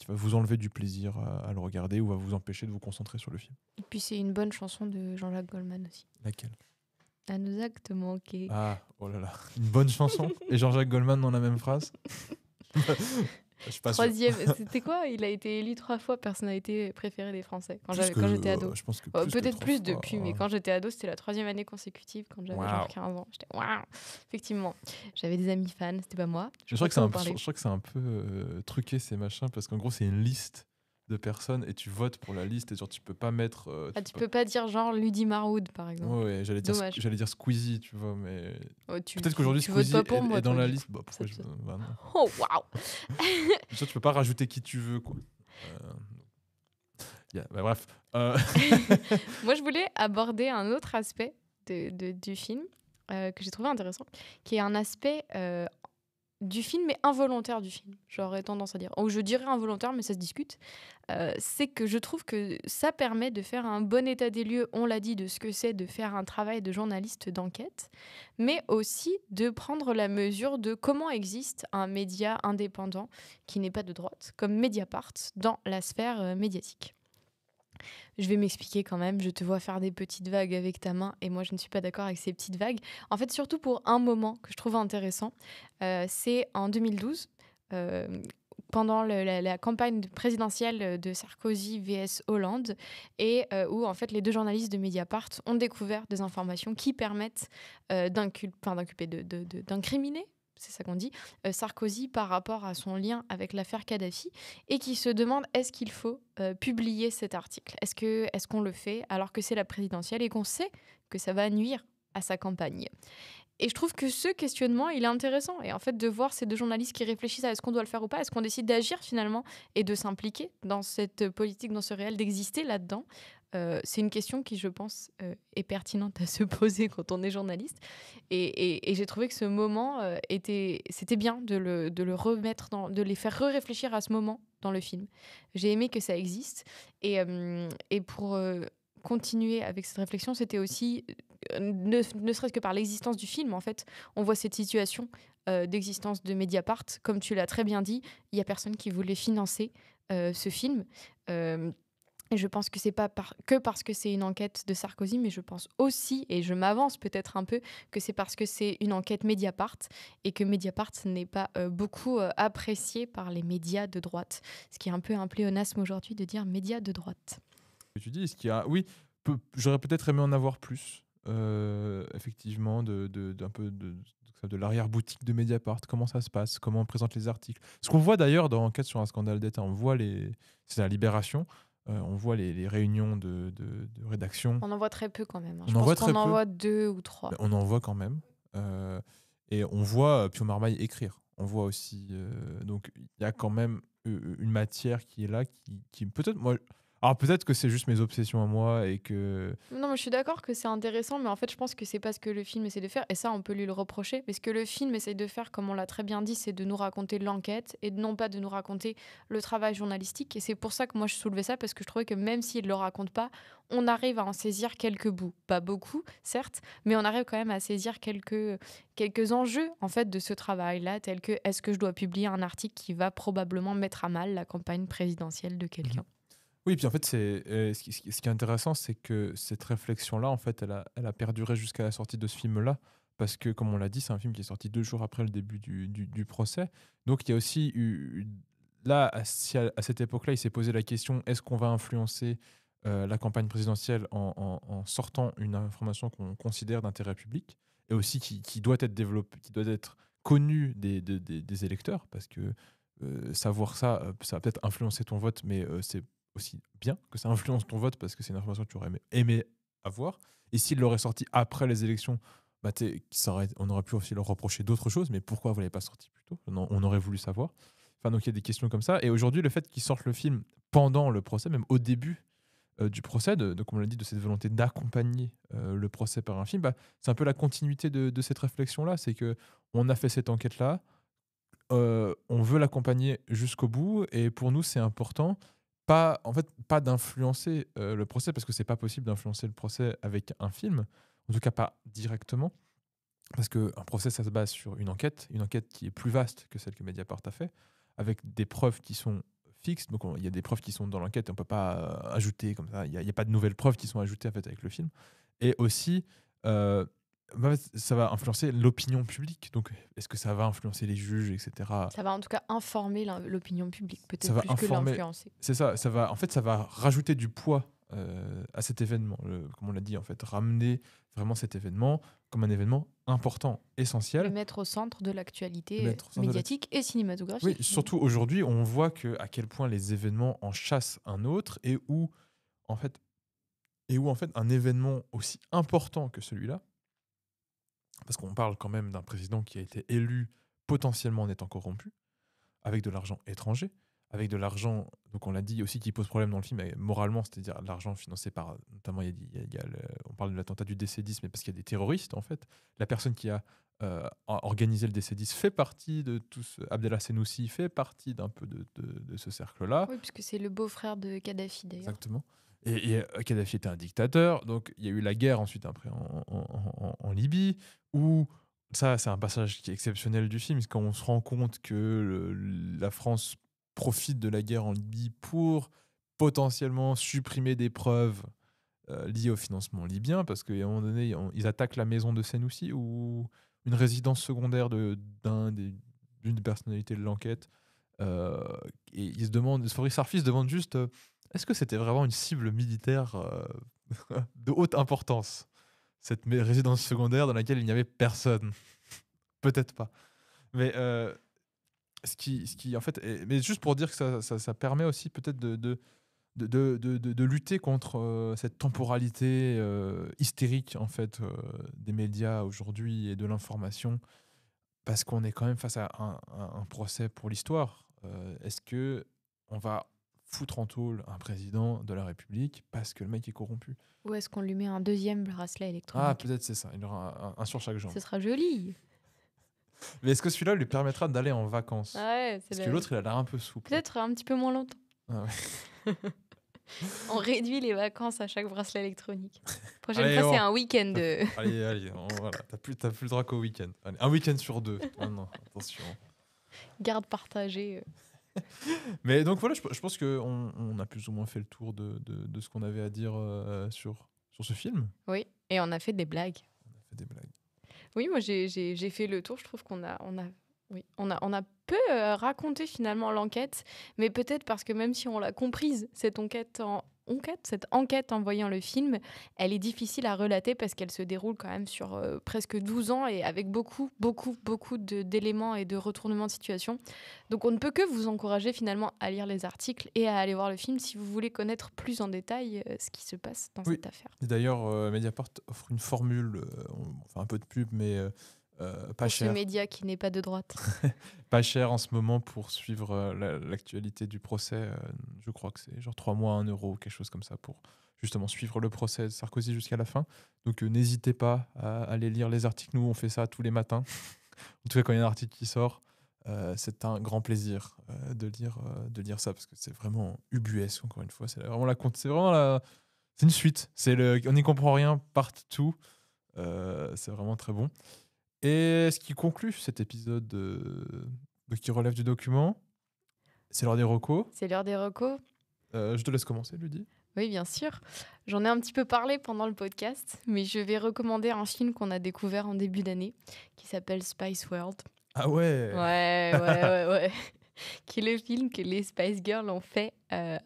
va vous enlever du plaisir à le regarder ou va vous empêcher de vous concentrer sur le film. Et puis c'est une bonne chanson de Jean-Jacques Goldman aussi. Laquelle? À nos actes manqués. Ah, oh là là, une bonne chanson et Jean-Jacques Goldman dans la même phrase. Je suis pas sûr. Troisième, c'était quoi? Il a été élu 3 fois personnalité préférée des Français quand Plus quand j'étais ado. Je pense que Peut-être que plus 3 fois, depuis, mais quand j'étais ado, c'était la 3e année consécutive quand j'avais Waouh. genre 15 ans. J'étais waouh. Effectivement, j'avais des amis fans, c'était pas moi. Je crois que c'est un peu truqué ces machins parce qu'en gros c'est une liste de personnes et tu votes pour la liste et genre tu peux pas mettre. Tu peux pas dire genre Ludi Marwood par exemple. Ouais, j'allais dire Squeezie, tu vois, mais peut-être qu'aujourd'hui tu votes Squeezie pas pour moi, est dans toi, la du liste. coup. Bah, pourquoi Ça, bah, non. Oh waouh. Tu peux pas rajouter qui tu veux quoi. Bah, bref. Moi je voulais aborder un autre aspect du film que j'ai trouvé intéressant, qui est un aspect du film, mais involontaire du film. J'aurais tendance à dire. Ou je dirais involontaire, mais ça se discute. C'est que je trouve que ça permet de faire un bon état des lieux, on l'a dit, de ce que c'est de faire un travail de journaliste d'enquête, mais aussi de prendre la mesure de comment existe un média indépendant qui n'est pas de droite, comme Mediapart, dans la sphère médiatique. Je vais m'expliquer quand même, je te vois faire des petites vagues avec ta main et moi je ne suis pas d'accord avec ces petites vagues. En fait, surtout pour un moment que je trouve intéressant, c'est en 2012, pendant la campagne présidentielle de Sarkozy vs Hollande, et où en fait les 2 journalistes de Mediapart ont découvert des informations qui permettent d'incriminer, c'est ça qu'on dit, Sarkozy par rapport à son lien avec l'affaire Kadhafi, et qui se demande est-ce qu'il faut publier cet article, est-ce qu'on le fait alors que c'est la présidentielle et qu'on sait que ça va nuire à sa campagne. Et je trouve que ce questionnement, il est intéressant. Et en fait, de voir ces 2 journalistes qui réfléchissent à est-ce qu'on doit le faire ou pas, est-ce qu'on décide d'agir finalement et de s'impliquer dans cette politique, dans ce réel, d'exister là-dedans. C'est une question qui, je pense, est pertinente à se poser quand on est journaliste. Et j'ai trouvé que ce moment, c'était bien de le remettre, de les faire réfléchir à ce moment dans le film. J'ai aimé que ça existe. Et pour continuer avec cette réflexion, c'était aussi, ne serait-ce que par l'existence du film, en fait, on voit cette situation d'existence de Mediapart. Comme tu l'as très bien dit, il n'y a personne qui voulait financer ce film. Et je pense que c'est pas que parce que c'est une enquête de Sarkozy, mais je pense aussi, et je m'avance peut-être un peu, que c'est parce que c'est une enquête Mediapart et que Mediapart n'est pas beaucoup apprécié par les médias de droite. Ce qui est un peu un pléonasme aujourd'hui de dire médias de droite. Tu dis, oui, j'aurais peut-être aimé en avoir plus, effectivement, d'un peu de l'arrière-boutique de Mediapart, comment ça se passe, comment on présente les articles. Ce qu'on voit d'ailleurs dans Enquête sur un scandale d'État, c'est la Libération, on voit les réunions de rédaction. On en voit très peu quand même. Je pense qu'on en voit 2 ou 3. On en voit quand même. Et on voit Pio Marmaille écrire. On voit aussi... donc il y a quand même une matière qui est là, qui peut-être... Alors peut-être que c'est juste mes obsessions à moi et que... Non, mais je suis d'accord que c'est intéressant, mais en fait je pense que c'est pas ce que le film essaie de faire, et ça on peut lui le reprocher, mais ce que le film essaie de faire, comme on l'a très bien dit, c'est de nous raconter l'enquête, et non pas de nous raconter le travail journalistique, et c'est pour ça que moi je soulevais ça, parce que je trouvais que même s'il le raconte pas, on arrive à en saisir quelques bouts. Pas beaucoup, certes, mais on arrive quand même à saisir quelques enjeux en fait de ce travail-là, tels que est-ce que je dois publier un article qui va probablement mettre à mal la campagne présidentielle de quelqu'un. Oui, puis en fait, ce qui est intéressant, c'est que cette réflexion-là, en fait, elle a perduré jusqu'à la sortie de ce film-là, parce que, comme on l'a dit, c'est un film qui est sorti 2 jours après le début du procès. Donc, il y a aussi eu... Là, à cette époque-là, il s'est posé la question, est-ce qu'on va influencer la campagne présidentielle en sortant une information qu'on considère d'intérêt public, et aussi qui doit être développée, qui doit être connue des électeurs, parce que savoir ça, ça va peut-être influencer ton vote, mais c'est aussi bien que ça influence ton vote parce que c'est une information que tu aurais aimé avoir. Et s'il l'aurait sorti après les élections, on aurait pu aussi leur reprocher d'autres choses, mais pourquoi vous ne l'avez pas sorti plus tôt ? On aurait voulu savoir. Enfin, donc il y a des questions comme ça. Et aujourd'hui, le fait qu'ils sortent le film pendant le procès, même au début du procès, comme on l'a dit, de cette volonté d'accompagner le procès par un film, c'est un peu la continuité de cette réflexion-là. C'est qu'on a fait cette enquête-là, on veut l'accompagner jusqu'au bout, et pour nous, c'est important. pas d'influencer le procès, parce que c'est pas possible d'influencer le procès avec un film, en tout cas pas directement, parce qu'un procès, ça se base sur une enquête qui est plus vaste que celle que Mediapart a fait, avec des preuves qui sont fixes. Donc il y a des preuves qui sont dans l'enquête et on peut pas ajouter comme ça, il y a pas de nouvelles preuves qui sont ajoutées en fait avec le film. Et aussi ça va influencer l'opinion publique. Donc est-ce que ça va influencer les juges, etc. Ça va en tout cas informer l'opinion publique, Ça peut-être va plus que informer- l'influencer. C'est ça, ça va rajouter du poids à cet événement, comme on l'a dit, en fait, ramener vraiment cet événement comme un événement important, Le essentiel. mettre au centre de l'actualité Mettre au centre de médiatique et cinématographique. Oui, surtout aujourd'hui, on voit à quel point les événements en chassent un autre, et où en fait un événement aussi important que celui-là, parce qu'on parle quand même d'un président qui a été élu potentiellement en étant corrompu, avec de l'argent étranger, avec de l'argent, donc on l'a dit aussi, qui pose problème dans le film, moralement, c'est-à-dire de l'argent financé par, notamment, on parle de l'attentat du DC-10, mais parce qu'il y a des terroristes, en fait. La personne qui a organisé le DC-10 fait partie de tout ce... Abdallah Senoussi fait partie d'un peu de ce cercle-là. Oui, puisque c'est le beau-frère de Kadhafi d'ailleurs. Exactement. Et Kadhafi était un dictateur, donc il y a eu la guerre ensuite après en Libye, où ça c'est un passage qui est exceptionnel du film, c'est quand on se rend compte que la France profite de la guerre en Libye pour potentiellement supprimer des preuves liées au financement libyen, parce qu'à un moment donné ils attaquent la maison de Senoussi ou une résidence secondaire d'une des personnalités de l'enquête, et ils se demandent, Fabrice Sarfi se demande juste est-ce que c'était vraiment une cible militaire de haute importance, cette résidence secondaire dans laquelle il n'y avait personne? Peut-être pas. Mais ce qui en fait, mais juste pour dire que ça permet aussi peut-être de lutter contre cette temporalité hystérique en fait des médias aujourd'hui et de l'information, parce qu'on est quand même face à un procès pour l'histoire. Est-ce que on va foutre en tôle un président de la République parce que le mec est corrompu? Ou est-ce qu'on lui met un deuxième bracelet Ah, électronique? peut-être c'est ça. Il aura un sur chaque jambe. Ce sera joli. Mais est-ce que celui-là lui permettra d'aller en vacances? Ouais, c'est Parce que l'autre, il a l'air un peu souple. peut-être un petit peu moins longtemps. Ah ouais. On réduit les vacances à chaque bracelet électronique. Prochaine Allez, fois, c'est bon. un week-end. Allez, voilà. T'as plus le droit qu'au week-end. Allez, un week-end sur 2. Non, attention. Garde partagée. Mais donc voilà, je pense qu'on a plus ou moins fait le tour de ce qu'on avait à dire sur ce film. Oui, et on a fait des blagues. On a fait des blagues. Oui, moi j'ai fait le tour. Je trouve qu'on a peu raconté finalement l'enquête, mais peut-être parce que même si on l'a comprise, cette enquête en voyant le film, elle est difficile à relater parce qu'elle se déroule quand même sur presque 12 ans et avec beaucoup d'éléments et de retournements de situation. Donc on ne peut que vous encourager finalement à lire les articles et à aller voir le film si vous voulez connaître plus en détail ce qui se passe dans cette affaire. Et d'ailleurs, Mediapart offre une formule, on fait un peu de pub, mais pas Pour cher. ce média qui n'est pas de droite. Pas cher en ce moment pour suivre l'actualité du procès. Je crois que c'est genre 3 mois, 1 euro, quelque chose comme ça, pour justement suivre le procès de Sarkozy jusqu'à la fin. Donc n'hésitez pas à aller lire les articles. Nous, on fait ça tous les matins. En tout cas, quand il y a un article qui sort, c'est un grand plaisir de lire ça, parce que c'est vraiment ubuesque, encore une fois. C'est une suite. On n'y comprend rien partout. C'est vraiment très bon. Et ce qui conclut cet épisode qui relève du document, c'est l'heure des recos. C'est l'heure des recos. Je te laisse commencer, Ludie. Oui, bien sûr. J'en ai un petit peu parlé pendant le podcast, mais je vais recommander un film qu'on a découvert en début d'année, qui s'appelle Spice World. Ah ouais. Ouais. Qui est le film que les Spice Girls ont fait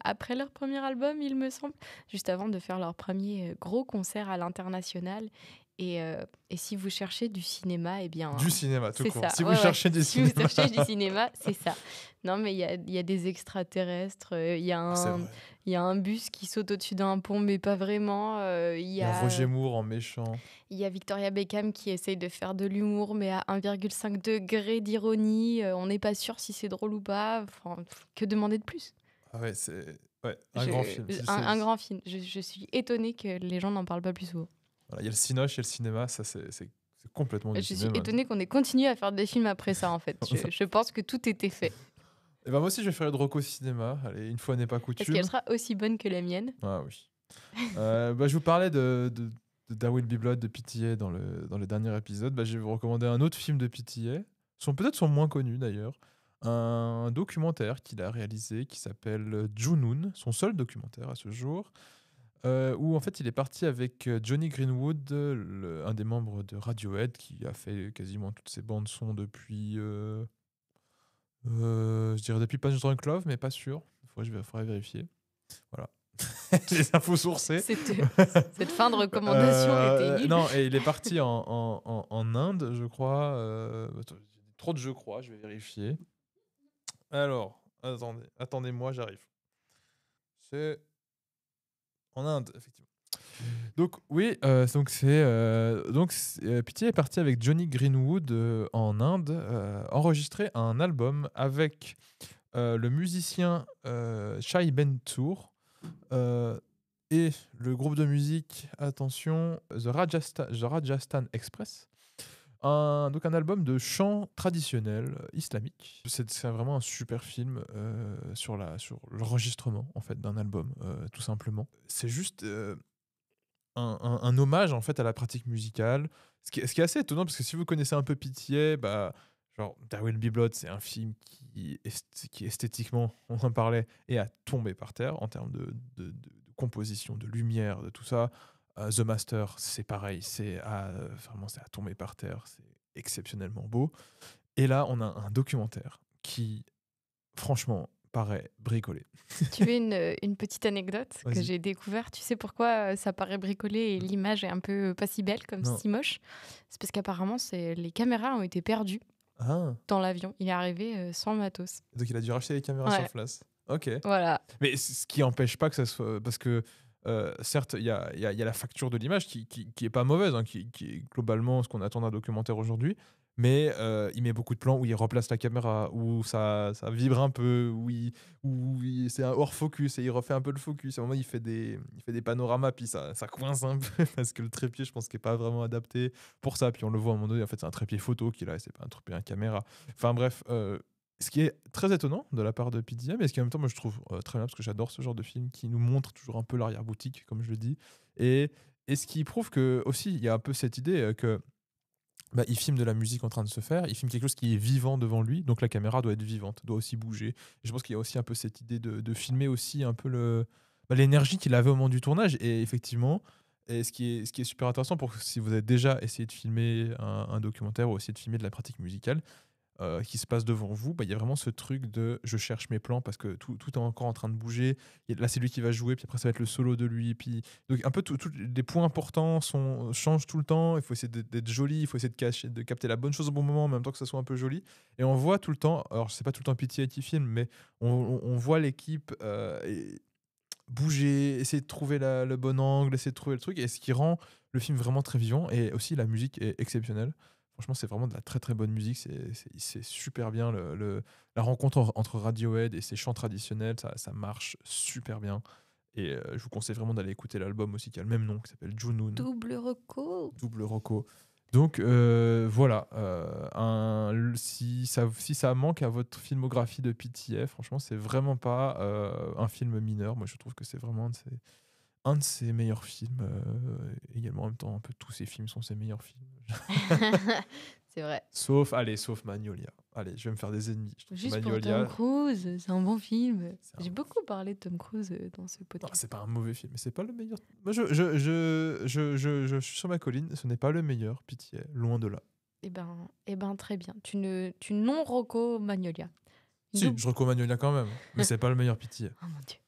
après leur premier album, il me semble, juste avant de faire leur premier gros concert à l'international. Et si vous cherchez du cinéma, eh bien... Du cinéma, tout c'est court. ça. Si vous cherchez du Si vous cinéma. cherchez du cinéma, c'est ça. Non, mais il y a des extraterrestres, il y a C'est vrai. il y a un bus qui saute au-dessus d'un pont, mais pas vraiment. Il Il y a Roger Moore en méchant. Il y a Victoria Beckham qui essaye de faire de l'humour, mais à 1,5 degré d'ironie. On n'est pas sûr si c'est drôle ou pas. Enfin, que demander de plus? Ah ouais, un grand film. Un grand film. Je suis étonnée que les gens n'en parlent pas plus souvent. Voilà, il y a le cinoche et le cinéma, ça c'est complètement du Je suis cinéma. étonnée qu'on ait continué à faire des films après ça, en fait. Je pense que tout était fait. Et ben moi aussi, je vais faire une reco cinéma. Allez, une fois n'est pas Est-ce coutume. qu'elle sera aussi bonne que la mienne? Ah oui. Je vous parlais de There Will Be Blood de PTA dans le dernier épisode. Je vais vous recommander un autre film de PTA. Peut-être sont moins connus d'ailleurs. Un documentaire qu'il a réalisé qui s'appelle Junoon, son seul documentaire à ce jour, où en fait il est parti avec Johnny Greenwood, un des membres de Radiohead, qui a fait quasiment toutes ses bandes son depuis, je dirais depuis Punch Drunk Love, mais pas sûr. Faudrait vérifier. Voilà. Les infos sourcées. Cette fin de recommandation était nulle. Non, et il est parti en Inde, je crois. Attends, trop de je crois, je vais vérifier. Alors, attendez-moi, j'arrive. C'est en Inde, effectivement. Donc oui, Pity est parti avec Johnny Greenwood en Inde, enregistrer un album avec le musicien Shai Bentour et le groupe de musique, attention, The Rajasthan Express. Donc un album de chant traditionnel islamique. C'est vraiment un super film sur l'enregistrement en fait d'un album, tout simplement. C'est juste un hommage en fait à la pratique musicale. Ce qui est assez étonnant parce que si vous connaissez un peu Pitié, genre There Will Be Blood, c'est un film qui esthétiquement, on en parlait, est à tomber par terre en termes de composition, de lumière, de tout ça. The Master, c'est pareil, vraiment c'est à tomber par terre, c'est exceptionnellement beau. Et là, on a un documentaire qui, franchement, paraît bricolé. Tu veux une petite anecdote que Vas-y. j'ai découverte? Tu sais pourquoi ça paraît bricolé et l'image est un peu pas si belle, comme Non. si moche? C'est parce qu'apparemment, les caméras ont été perdues Ah, dans l'avion. Il est arrivé sans matos. donc il a dû racheter les caméras Ouais. sur place. Ok. Voilà. Mais ce qui n'empêche pas que ça soit... Parce que, certes, il y a la facture de l'image qui est pas mauvaise, hein, qui est globalement ce qu'on attend d'un documentaire aujourd'hui. Mais il met beaucoup de plans où il replace la caméra, où ça vibre un peu, c'est un hors-focus et il refait un peu le focus. À un moment, il fait des panoramas, puis ça coince un peu parce que le trépied, je pense, qu'il n'est pas vraiment adapté pour ça. Puis on le voit à un moment donné, en fait, c'est un trépied photo qui est là, c'est pas un trépied à caméra. Enfin bref, ce qui est très étonnant de la part de PDM, mais ce qui en même temps, moi, je trouve très bien, parce que j'adore ce genre de film qui nous montre toujours un peu l'arrière-boutique, comme je le dis. Et ce qui prouve que aussi, il y a un peu cette idée que il filme de la musique en train de se faire, il filme quelque chose qui est vivant devant lui, donc la caméra doit être vivante, doit aussi bouger. Et je pense qu'il y a aussi un peu cette idée de filmer aussi un peu l'énergie qu'il avait au moment du tournage. Et effectivement, ce qui est super intéressant si vous avez déjà essayé de filmer un documentaire ou essayé de filmer de la pratique musicale, qui se passe devant vous, il y a vraiment ce truc de je cherche mes plans parce que tout est encore en train de bouger. Là, c'est lui qui va jouer, puis après, ça va être le solo de lui. Puis... Donc, un peu tous les points importants changent tout le temps. Il faut essayer d'être joli, il faut essayer de capter la bonne chose au bon moment, en même temps que ça soit un peu joli. Et on voit tout le temps, alors je sais pas tout le temps Pitié qui filme, mais on voit l'équipe bouger, essayer de trouver le bon angle, essayer de trouver le truc, et ce qui rend le film vraiment très vivant. Et aussi, la musique est exceptionnelle. Franchement, c'est vraiment de la très très bonne musique. C'est super bien. La rencontre entre Radiohead et ses chants traditionnels, ça marche super bien. Et je vous conseille vraiment d'aller écouter l'album aussi, qui a le même nom, qui s'appelle Junoon. Double reco. Double reco. Donc voilà. Si ça manque à votre filmographie de PTA, franchement, c'est vraiment pas un film mineur. Moi, je trouve que c'est vraiment un de ses meilleurs films. Également, en même temps, un peu tous ses films sont ses meilleurs films. C'est vrai. Sauf Magnolia. Allez, je vais me faire des ennemis. Je trouve que Juste pour Magnolia, Tom Cruise, c'est un bon film. C'est un J'ai bon beaucoup parlé de Tom Cruise dans ce non, podcast. c'est pas un mauvais film, mais c'est pas le meilleur. Moi, je suis sur ma colline. Ce n'est pas le meilleur, pitié, loin de là. Eh ben, très bien. Tu non-reco Magnolia. Si, Double- je recommande Magnolia quand même, mais c'est pas le meilleur pitié. Oh mon Dieu.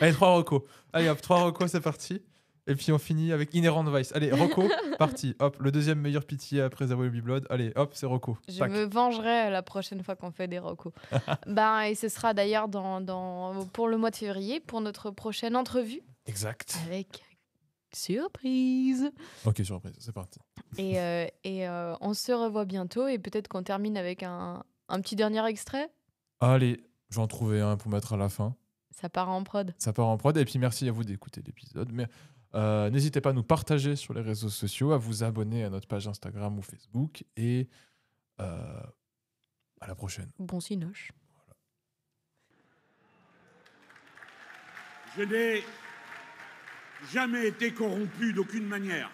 Allez, 3 recos. Allez, hop, 3 recos, c'est parti. Et puis on finit avec Inherent Vice. Allez, Rocco, parti. Hop, le deuxième meilleur pitié après There Will Be Blood. Allez, hop, c'est Rocco. Je Tac. me vengerai la prochaine fois qu'on fait des recos. Et ce sera d'ailleurs pour le mois de février, pour notre prochaine entrevue, Exact. avec surprise. Ok, surprise, c'est parti. Et on se revoit bientôt, et peut-être qu'on termine avec un petit dernier extrait. Allez, j'en trouvais un pour mettre à la fin. Ça part en prod. Ça part en prod. Et puis merci à vous d'écouter l'épisode. Mais n'hésitez pas à nous partager sur les réseaux sociaux, à vous abonner à notre page Instagram ou Facebook. Et à la prochaine. Bon cinoche. Voilà. Je n'ai jamais été corrompu d'aucune manière.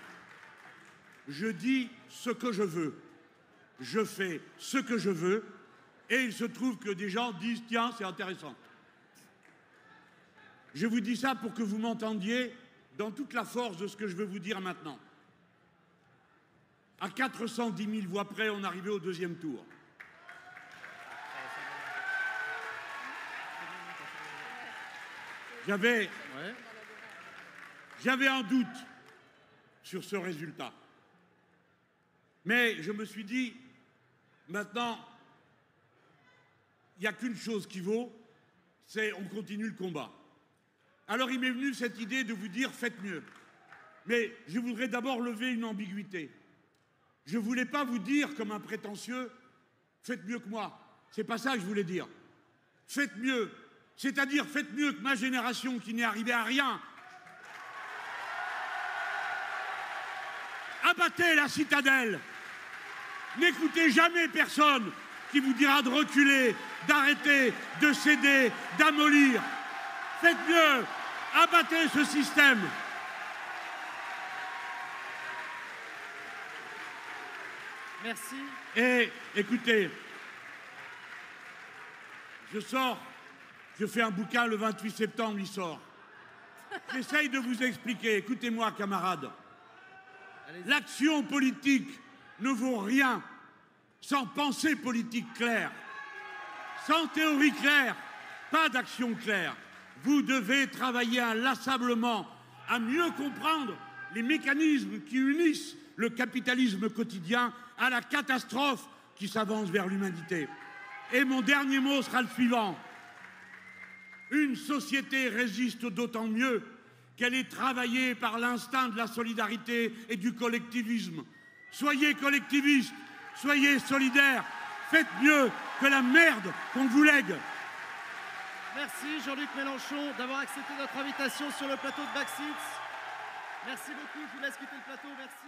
Je dis ce que je veux. Je fais ce que je veux. Et il se trouve que des gens disent « Tiens, c'est intéressant ». Je vous dis ça pour que vous m'entendiez dans toute la force de ce que je veux vous dire maintenant. À 410 000 voix près, on arrivait au deuxième tour. J'avais un doute sur ce résultat. Mais je me suis dit, maintenant, il n'y a qu'une chose qui vaut, c'est on continue le combat. Alors il m'est venu cette idée de vous dire, faites mieux. Mais je voudrais d'abord lever une ambiguïté. Je ne voulais pas vous dire, comme un prétentieux, faites mieux que moi. C'est pas ça que je voulais dire. Faites mieux. C'est-à-dire, faites mieux que ma génération qui n'est arrivée à rien. Abattez la citadelle. N'écoutez jamais personne qui vous dira de reculer, d'arrêter, de céder, d'amollir. Faites mieux. Abattez ce système. Merci. Et écoutez, je fais un bouquin le 28 septembre, il sort. J'essaye de vous expliquer, écoutez-moi camarades. L'action politique ne vaut rien sans pensée politique claire, sans théorie claire, pas d'action claire. Vous devez travailler inlassablement à mieux comprendre les mécanismes qui unissent le capitalisme quotidien à la catastrophe qui s'avance vers l'humanité. Et mon dernier mot sera le suivant. Une société résiste d'autant mieux qu'elle est travaillée par l'instinct de la solidarité et du collectivisme. Soyez collectivistes, soyez solidaires, faites mieux que la merde qu'on vous lègue. Merci Jean-Luc Mélenchon d'avoir accepté notre invitation sur le plateau de Backseats. Merci beaucoup, je vous laisse quitter le plateau, merci.